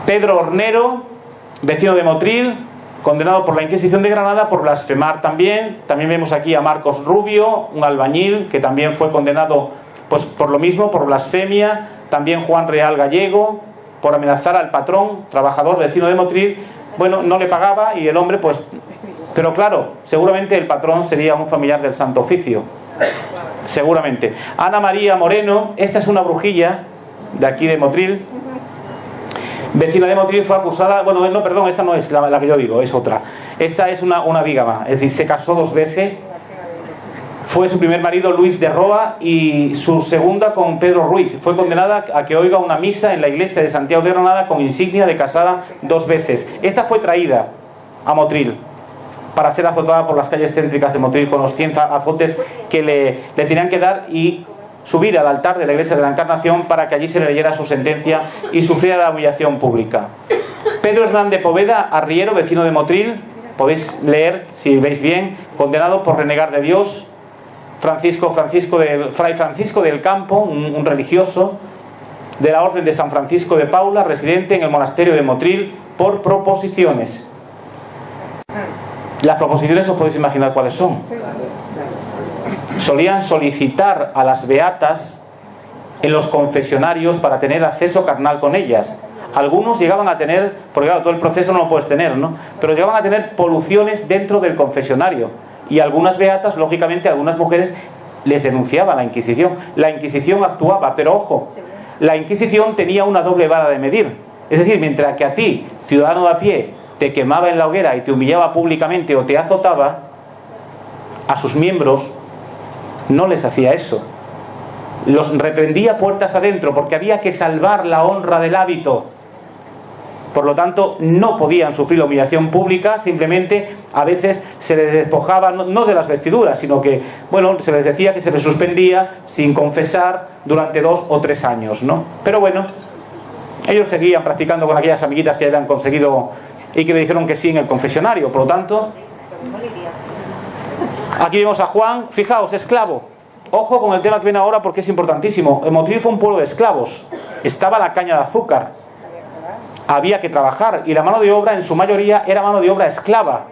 Speaker 2: Pedro Hornero, vecino de Motril, condenado por la Inquisición de Granada por blasfemar también. También vemos aquí a Marcos Rubio, un albañil, que también fue condenado pues por lo mismo, por blasfemia. También Juan Real Gallego, por amenazar al patrón, trabajador, vecino de Motril. Bueno, no le pagaba y el hombre pues... Pero claro, seguramente el patrón sería un familiar del Santo Oficio. Seguramente. Ana María Moreno, esta es una brujilla de aquí de Motril. Vecina de Motril, fue acusada... Bueno, no, perdón, esta no es la que yo digo, es otra. Esta es una bígama, es decir, se casó 2 veces. Fue su primer marido Luis de Roa y su segunda con Pedro Ruiz. Fue condenada a que oiga una misa en la iglesia de Santiago de Granada con insignia de casada 2 veces. Esta fue traída a Motril para ser azotada por las calles céntricas de Motril con los 100 azotes que le tenían que dar y subir al altar de la iglesia de la Encarnación para que allí se le leyera su sentencia y sufriera la humillación pública. Pedro Hernán de Poveda, arriero, vecino de Motril, podéis leer si veis bien, condenado por renegar de Dios. Fray Francisco del Campo, un religioso de la Orden de San Francisco de Paula, residente en el monasterio de Motril, por proposiciones. Las proposiciones os podéis imaginar cuáles son. Solían solicitar a las beatas en los confesionarios para tener acceso carnal con ellas. Algunos llegaban a tener, porque claro, todo el proceso no lo puedes tener, ¿no?, pero llegaban a tener poluciones dentro del confesionario. Y algunas beatas, lógicamente, algunas mujeres les denunciaban a la Inquisición. La Inquisición actuaba, pero ojo, la Inquisición tenía una doble vara de medir. Es decir, mientras que a ti, ciudadano de a pie, te quemaba en la hoguera y te humillaba públicamente o te azotaba, a sus miembros no les hacía eso. Los reprendía puertas adentro porque había que salvar la honra del hábito. Por lo tanto, no podían sufrir la humillación pública, simplemente a veces se les despojaba, no de las vestiduras, sino que, bueno, se les decía que se les suspendía sin confesar durante 2 o 3 años, ¿no? Pero bueno, ellos seguían practicando con aquellas amiguitas que habían conseguido y que le dijeron que sí en el confesionario. Por lo tanto, aquí vemos a Juan, fijaos, esclavo. Ojo con el tema que viene ahora porque es importantísimo. Motril fue un pueblo de esclavos. Estaba la caña de azúcar. Había que trabajar y la mano de obra en su mayoría era mano de obra esclava.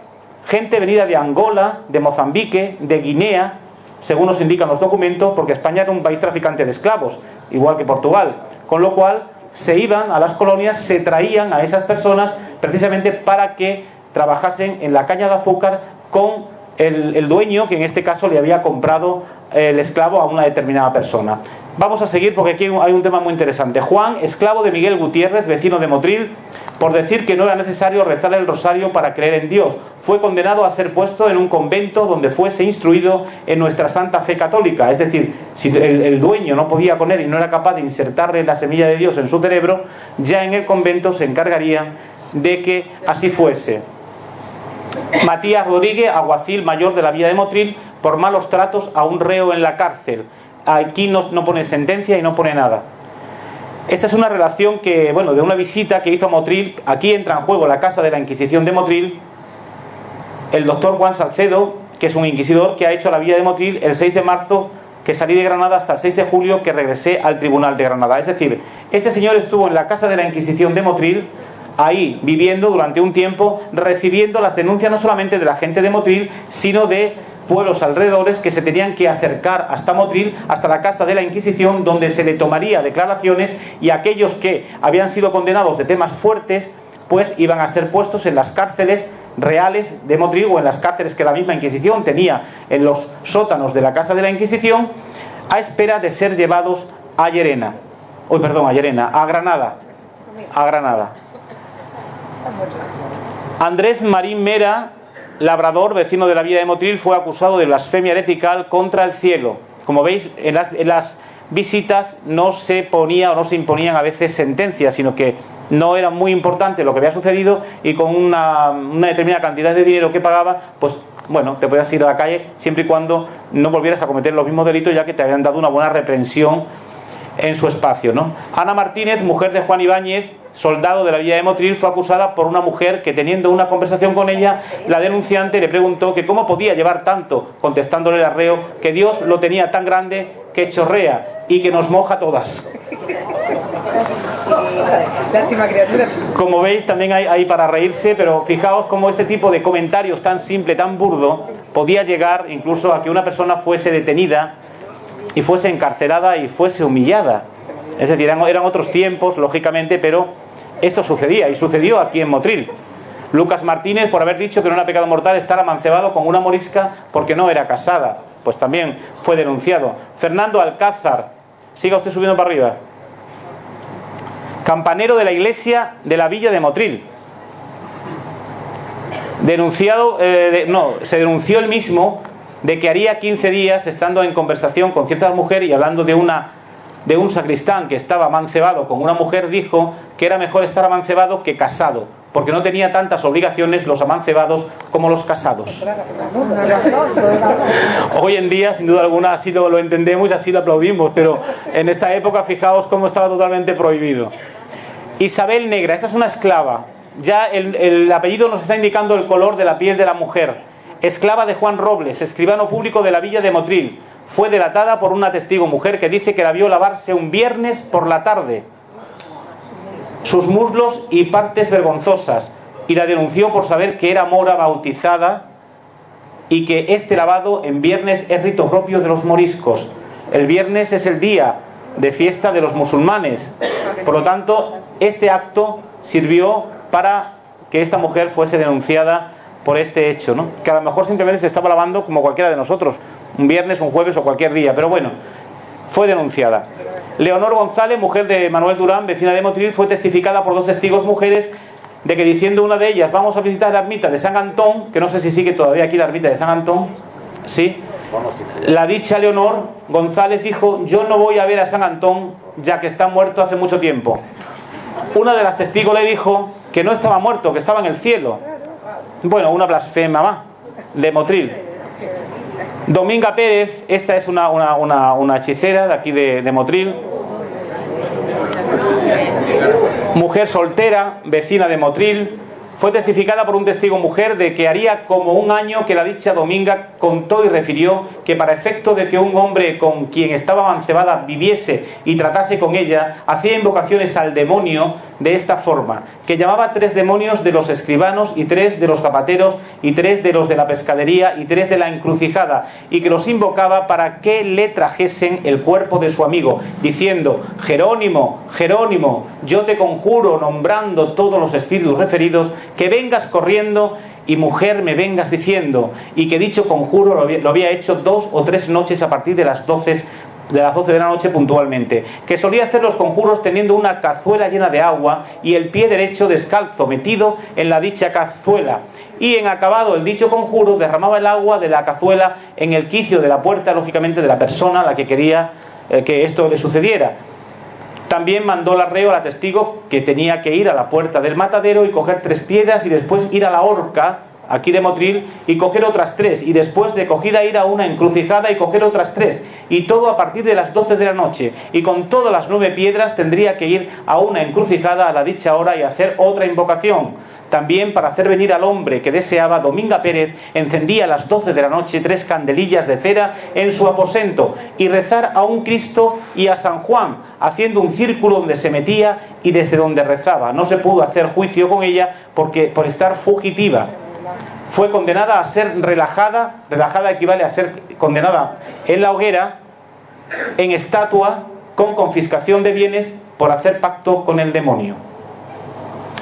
Speaker 2: Gente venida de Angola, de Mozambique, de Guinea, según nos indican los documentos, porque España era un país traficante de esclavos, igual que Portugal. Con lo cual se iban a las colonias, se traían a esas personas precisamente para que trabajasen en la caña de azúcar con el dueño, que en este caso le había comprado el esclavo a una determinada persona. Vamos a seguir porque aquí hay un tema muy interesante. Juan, esclavo de Miguel Gutiérrez, vecino de Motril, por decir que no era necesario rezar el rosario para creer en Dios, fue condenado a ser puesto en un convento donde fuese instruido en nuestra santa fe católica. Es decir, si el dueño no podía con él y no era capaz de insertarle la semilla de Dios en su cerebro, ya en el convento se encargarían de que así fuese. Matías Rodríguez, alguacil mayor de la villa de Motril, por malos tratos a un reo en la cárcel. Aquí no pone sentencia y no pone nada. Esta es una relación que, bueno, de una visita que hizo a Motril. Aquí entra en juego la casa de la Inquisición de Motril. El doctor Juan Salcedo, que es un inquisidor que ha hecho a la villa de Motril el 6 de marzo, que salí de Granada, hasta el 6 de julio, que regresé al Tribunal de Granada. Es decir, este señor estuvo en la casa de la Inquisición de Motril, ahí viviendo durante un tiempo, recibiendo las denuncias no solamente de la gente de Motril, sino de pueblos alrededores que se tenían que acercar hasta Motril, hasta la casa de la Inquisición, donde se le tomaría declaraciones, y aquellos que habían sido condenados de temas fuertes, pues iban a ser puestos en las cárceles reales de Motril, o en las cárceles que la misma Inquisición tenía en los sótanos de la casa de la Inquisición, a espera de ser llevados a Llerena. A Granada. Andrés Marín Mera, labrador, vecino de la villa de Motril, fue acusado de blasfemia heretical contra el cielo. Como veis, en las visitas no se ponía o no se imponían a veces sentencias, sino que no era muy importante lo que había sucedido, y con una determinada cantidad de dinero que pagaba, pues bueno, te podías ir a la calle siempre y cuando no volvieras a cometer los mismos delitos, ya que te habían dado una buena reprensión en su espacio, ¿no? Ana Martínez, mujer de Juan Ibáñez, soldado de la villa de Motril, fue acusada por una mujer que, teniendo una conversación con ella, la denunciante le preguntó que cómo podía llevar tanto, contestándole el arreo que Dios lo tenía tan grande que chorrea y que nos moja todas.
Speaker 3: Lástima criatura.
Speaker 2: Como veis, también hay para reírse, pero fijaos cómo este tipo de comentarios tan simple, tan burdo, podía llegar incluso a que una persona fuese detenida y fuese encarcelada y fuese humillada. Es decir, eran otros tiempos, lógicamente, pero esto sucedía, y sucedió aquí en Motril. Lucas Martínez, por haber dicho que no era pecado mortal estar amancebado con una morisca porque no era casada, pues también fue denunciado. Fernando Alcázar, siga usted subiendo para arriba, campanero de la iglesia de la villa de Motril, se denunció él mismo de que haría 15 días, estando en conversación con ciertas mujeres y hablando de un sacristán que estaba amancebado con una mujer, dijo que era mejor estar amancebado que casado, porque no tenía tantas obligaciones los amancebados como los casados. Hoy en día, sin duda alguna, así lo entendemos y así lo aplaudimos, pero en esta época, fijaos cómo estaba totalmente prohibido. Isabel Negra, esta es una esclava. Ya el apellido nos está indicando el color de la piel de la mujer. Esclava de Juan Robles, escribano público de la villa de Motril. Fue delatada por una testigo mujer que dice que la vio lavarse un viernes por la tarde sus muslos y partes vergonzosas, y la denunció por saber que era mora bautizada y que este lavado en viernes es rito propio de los moriscos. El viernes es el día de fiesta de los musulmanes. Por lo tanto, este acto sirvió para que esta mujer fuese denunciada por este hecho, ¿no? Que a lo mejor simplemente se estaba lavando como cualquiera de nosotros, un viernes, un jueves o cualquier día, pero bueno, fue denunciada. Leonor González, mujer de Manuel Durán, vecina de Motril, fue testificada por dos testigos mujeres de que, diciendo una de ellas, vamos a visitar la ermita de San Antón, que no sé si sigue todavía aquí la ermita de San Antón, sí, la dicha Leonor González dijo, yo no voy a ver a San Antón, ya que está muerto hace mucho tiempo. Una de las testigos le dijo que no estaba muerto, que estaba en el cielo. Bueno, una blasfema más de Motril. Dominga Pérez, esta es una hechicera de aquí de Motril, mujer soltera, vecina de Motril, fue testificada por un testigo mujer de que haría como un año que la dicha Dominga contó y refirió que, para efecto de que un hombre con quien estaba amancebada viviese y tratase con ella, hacía invocaciones al demonio de esta forma, que llamaba 3 demonios de los escribanos y 3 de los zapateros y 3 de los de la pescadería y 3 de la encrucijada, y que los invocaba para que le trajesen el cuerpo de su amigo, diciendo: Jerónimo, Jerónimo, yo te conjuro, nombrando todos los espíritus referidos, que vengas corriendo y mujer me vengas diciendo, y que dicho conjuro lo había hecho 2 o 3 noches a partir de las 12 de la noche puntualmente, que solía hacer los conjuros teniendo una cazuela llena de agua y el pie derecho descalzo metido en la dicha cazuela, y en acabado el dicho conjuro derramaba el agua de la cazuela en el quicio de la puerta, lógicamente de la persona a la que quería que esto le sucediera. También mandó el arreo a la testigo que tenía que ir a la puerta del matadero y coger 3 piedras y después ir a la horca, aquí de Motril, y coger otras 3, y después de cogida ir a una encrucijada y coger otras 3, y todo a partir de las 12 de la noche, y con todas las 9 piedras tendría que ir a una encrucijada a la dicha hora y hacer otra invocación. También, para hacer venir al hombre que deseaba, Dominga Pérez encendía a las 12 de la noche 3 candelillas de cera en su aposento, y rezar a un Cristo y a San Juan, haciendo un círculo donde se metía y desde donde rezaba. No se pudo hacer juicio con ella porque por estar fugitiva. Fue condenada a ser relajada. Relajada equivale a ser condenada en la hoguera, en estatua, con confiscación de bienes por hacer pacto con el demonio.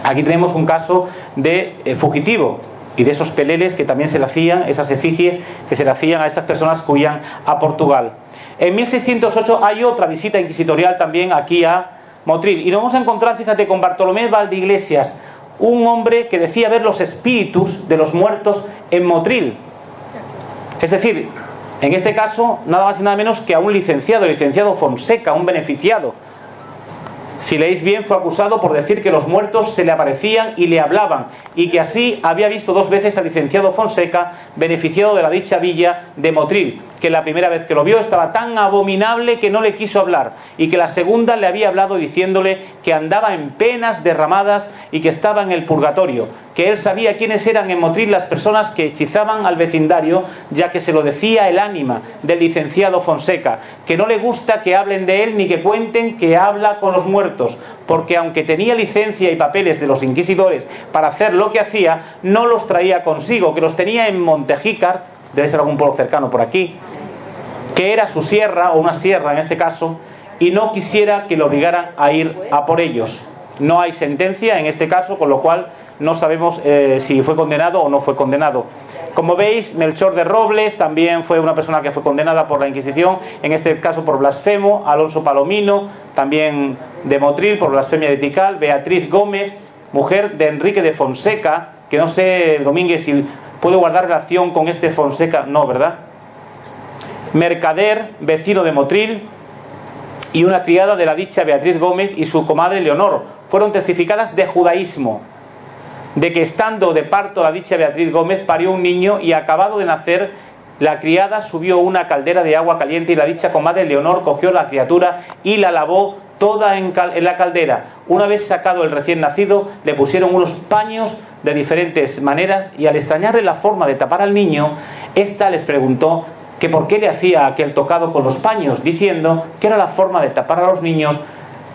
Speaker 2: Aquí tenemos un caso de fugitivo y de esos peleles que también se le hacían, esas efigies que se le hacían a estas personas que huían a Portugal. En 1608 hay otra visita inquisitorial también aquí a Motril, y nos vamos a encontrar, fíjate, con Bartolomé Valdeiglesias, un hombre que decía ver los espíritus de los muertos en Motril. Es decir, en este caso, nada más y nada menos que a un licenciado, el licenciado Fonseca, un beneficiado. Si leéis bien, fue acusado por decir que los muertos se le aparecían y le hablaban, y que así había visto 2 veces al licenciado Fonseca, beneficiado de la dicha villa de Motril, que la primera vez que lo vio estaba tan abominable que no le quiso hablar, y que la segunda le había hablado diciéndole que andaba en penas derramadas y que estaba en el purgatorio, que él sabía quiénes eran en Motril las personas que hechizaban al vecindario, ya que se lo decía el ánima del licenciado Fonseca, que no le gusta que hablen de él ni que cuenten que habla con los muertos, porque aunque tenía licencia y papeles de los inquisidores para hacer lo que hacía, no los traía consigo, que los tenía en Montejícar, debe ser algún pueblo cercano por aquí, que era su sierra, o una sierra en este caso, y no quisiera que lo obligaran a ir a por ellos. No hay sentencia en este caso, con lo cual no sabemos si fue condenado o no fue condenado. Como veis, Melchor de Robles también fue una persona que fue condenada por la Inquisición, en este caso por blasfemo. Alonso Palomino, también de Motril, por blasfemia vertical. Beatriz Gómez, mujer de Enrique de Fonseca, que no sé, Domínguez, si puede guardar relación con este Fonseca, no, ¿verdad? Mercader, vecino de Motril, y una criada de la dicha Beatriz Gómez y su comadre Leonor, fueron testificadas de judaísmo, de que estando de parto la dicha Beatriz Gómez parió un niño, y acabado de nacer la criada subió una caldera de agua caliente y la dicha comadre Leonor cogió la criatura y la lavó toda en la caldera. Una vez sacado el recién nacido, le pusieron unos paños de diferentes maneras, y al extrañarle la forma de tapar al niño, ésta les preguntó que por qué le hacía aquel tocado con los paños, diciendo que era la forma de tapar a los niños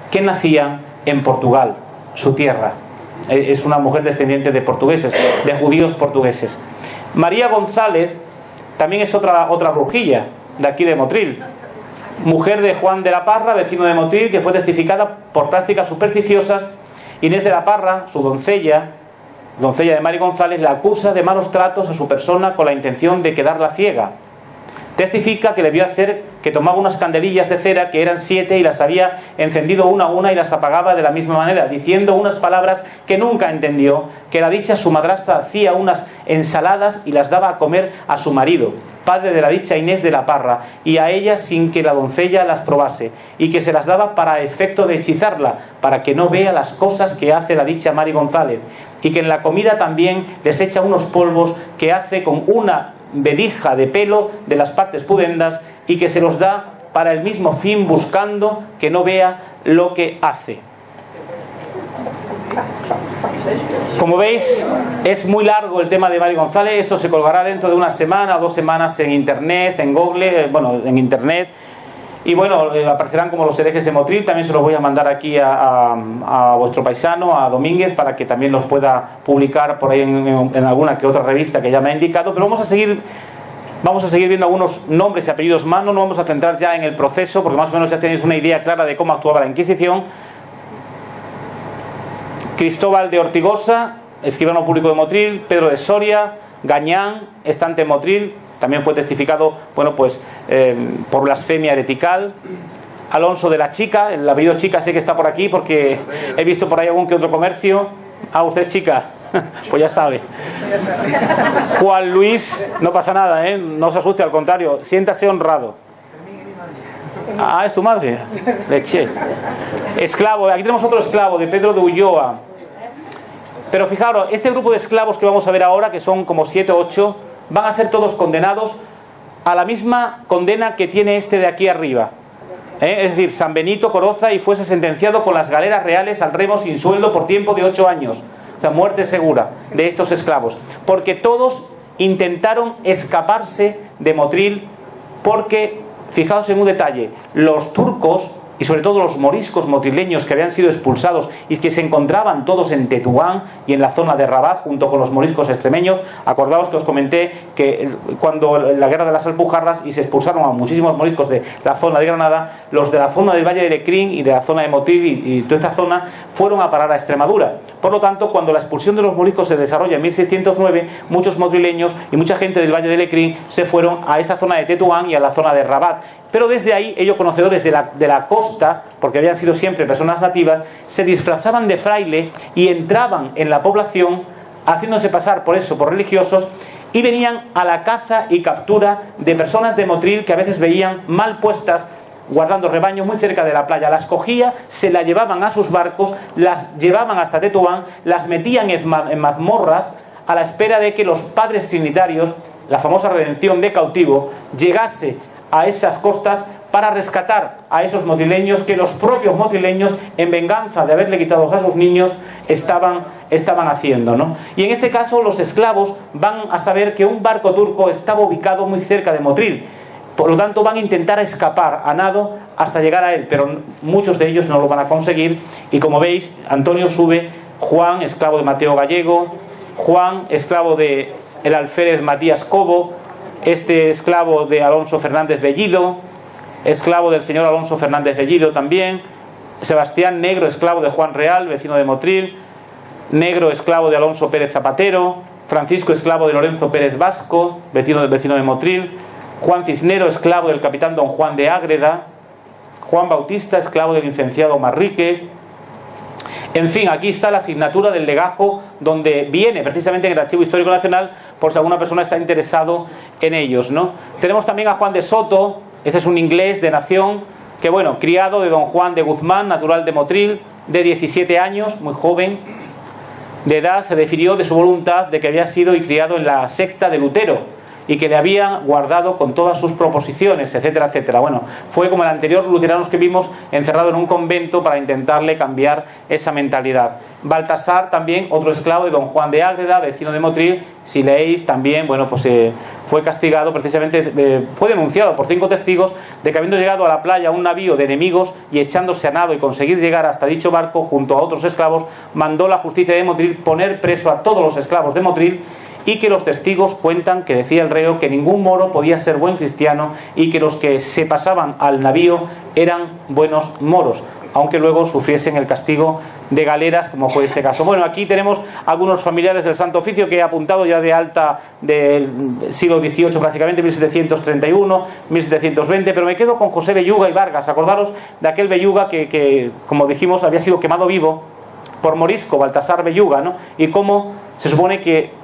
Speaker 2: que nacían en Portugal, su tierra. Es una mujer descendiente de portugueses, de judíos portugueses. María González también es otra brujilla de aquí de Motril, mujer de Juan de la Parra, vecino de Motril, que fue testificada por prácticas supersticiosas. Inés de la Parra, su doncella de María González, la acusa de malos tratos a su persona con la intención de quedarla ciega. Testifica que le vio hacer que tomaba unas candelillas de cera, que eran 7, y las había encendido una a una y las apagaba de la misma manera, diciendo unas palabras que nunca entendió, que la dicha su madrastra hacía unas ensaladas y las daba a comer a su marido, padre de la dicha Inés de la Parra, y a ella sin que la doncella las probase, y que se las daba para efecto de hechizarla, para que no vea las cosas que hace la dicha Mari González, y que en la comida también les echa unos polvos que hace con una vedija de pelo de las partes pudendas, y que se los da para el mismo fin, buscando que no vea lo que hace. Como veis, es muy largo el tema de Mari González. Esto se colgará dentro de una semana o 2 semanas en internet, en Google, en internet, Y bueno, aparecerán como los herejes de Motril. También se los voy a mandar aquí a vuestro paisano, a Domínguez, para que también los pueda publicar por ahí en alguna que otra revista que ya me ha indicado. Pero vamos a seguir viendo algunos nombres y apellidos más. No nos vamos a centrar ya en el proceso, porque más o menos ya tenéis una idea clara de cómo actuaba la Inquisición. Cristóbal de Ortigosa, escribano público de Motril. Pedro de Soria, Gañán, estante en Motril, también fue testificado, bueno, pues por blasfemia heretical. Alonso de la Chica, el apellido Chica sé que está por aquí porque he visto por ahí algún que otro comercio. Ah, usted es Chica, pues ya sabe. Juan Luis, no pasa nada, no se asuste, al contrario, siéntase honrado. Ah, es tu madre, leche. Esclavo, aquí tenemos otro esclavo, de Pedro de Ulloa. Pero fijaros, este grupo de esclavos que vamos a ver ahora, que son como 7 o 8, van a ser todos condenados a la misma condena que tiene este de aquí arriba. Es decir, San Benito Coroza, y fuese sentenciado con las galeras reales al remo sin sueldo por tiempo de 8 años. O sea, muerte segura de estos esclavos. Porque todos intentaron escaparse de Motril porque, fijaos en un detalle, los turcos, y sobre todo los moriscos motrileños que habían sido expulsados y que se encontraban todos en Tetuán y en la zona de Rabat junto con los moriscos extremeños. Acordaos que os comenté que cuando la guerra de las Alpujarras y se expulsaron a muchísimos moriscos de la zona de Granada, los de la zona del Valle de Lecrín y de la zona de Motril y toda esta zona fueron a parar a Extremadura. Por lo tanto, cuando la expulsión de los moriscos se desarrolla en 1609, muchos motrileños y mucha gente del Valle de Lecrín se fueron a esa zona de Tetuán y a la zona de Rabat. Pero desde ahí, ellos conocedores de la costa, porque habían sido siempre personas nativas, se disfrazaban de fraile y entraban en la población haciéndose pasar por eso, por religiosos, y venían a la caza y captura de personas de Motril que a veces veían mal puestas, guardando rebaños muy cerca de la playa. Las cogía, se las llevaban a sus barcos, las llevaban hasta Tetuán, las metían en mazmorras a la espera de que los padres trinitarios, la famosa redención de cautivo, llegase a esas costas para rescatar a esos motrileños que los propios motrileños, en venganza de haberle quitado a sus niños, estaban haciendo, ¿no? Y en este caso los esclavos van a saber que un barco turco estaba ubicado muy cerca de Motril. Por lo tanto van a intentar escapar a nado hasta llegar a él, pero muchos de ellos no lo van a conseguir. Y como veis, Antonio sube, Juan, esclavo de Mateo Gallego, Juan, esclavo de el alférez Matías Cobo, este esclavo de Alonso Fernández Bellido, esclavo del señor Alonso Fernández Bellido también, Sebastián Negro, esclavo de Juan Real, vecino de Motril, Negro, esclavo de Alonso Pérez Zapatero, Francisco, esclavo de Lorenzo Pérez Vasco, vecino de Motril, Juan Cisnero, esclavo del capitán don Juan de Ágreda, Juan Bautista, esclavo del licenciado Marrique. En fin, aquí está la asignatura del legajo, donde viene precisamente en el Archivo Histórico Nacional, por si alguna persona está interesado en ellos, ¿no? Tenemos también a Juan de Soto. Este es un inglés de nación, que bueno, criado de don Juan de Guzmán, natural de Motril, de 17 años, muy joven de edad. Se definió de su voluntad de que había sido y criado en la secta de Lutero y que le habían guardado con todas sus proposiciones, etcétera, etcétera. Bueno, fue como el anterior luteranos que vimos, encerrado en un convento para intentarle cambiar esa mentalidad. Baltasar también, otro esclavo de don Juan de Ágreda, vecino de Motril. Si leéis también, bueno, pues fue castigado precisamente, fue denunciado por 5 testigos de que habiendo llegado a la playa un navío de enemigos y echándose a nado y conseguir llegar hasta dicho barco junto a otros esclavos, mandó la justicia de Motril poner preso a todos los esclavos de Motril, y que los testigos cuentan que decía el reo que ningún moro podía ser buen cristiano y que los que se pasaban al navío eran buenos moros, aunque luego sufriesen el castigo de galeras, como fue este caso. Bueno, aquí tenemos algunos familiares del Santo Oficio que he apuntado ya de alta del siglo XVIII prácticamente, 1731, 1720, pero me quedo con José Belluga y Vargas. Acordaros de aquel Belluga que como dijimos, había sido quemado vivo por morisco, Baltasar Belluga, ¿no? Y cómo se supone que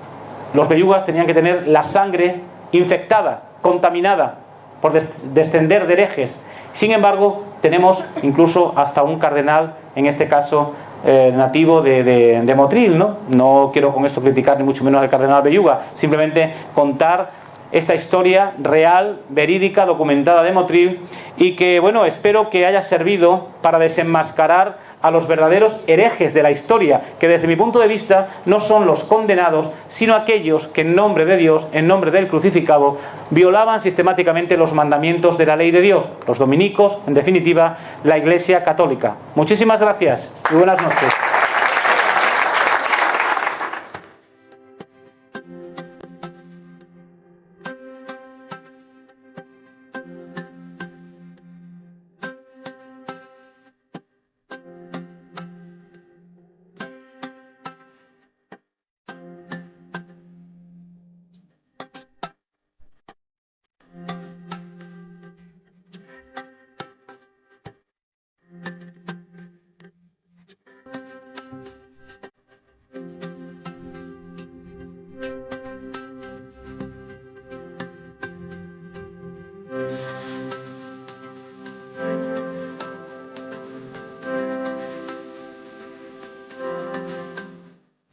Speaker 2: los bellugas tenían que tener la sangre infectada, contaminada por descender de herejes. Sin embargo, tenemos incluso hasta un cardenal, en este caso nativo de Motril, ¿no? No quiero con esto criticar ni mucho menos al cardenal Belluga, simplemente contar esta historia real, verídica, documentada de Motril, y que, bueno, espero que haya servido para desenmascarar a los verdaderos herejes de la historia, que desde mi punto de vista no son los condenados, sino aquellos que en nombre de Dios, en nombre del crucificado, violaban sistemáticamente los mandamientos de la ley de Dios, los dominicos, en definitiva, la Iglesia católica. Muchísimas gracias y buenas noches.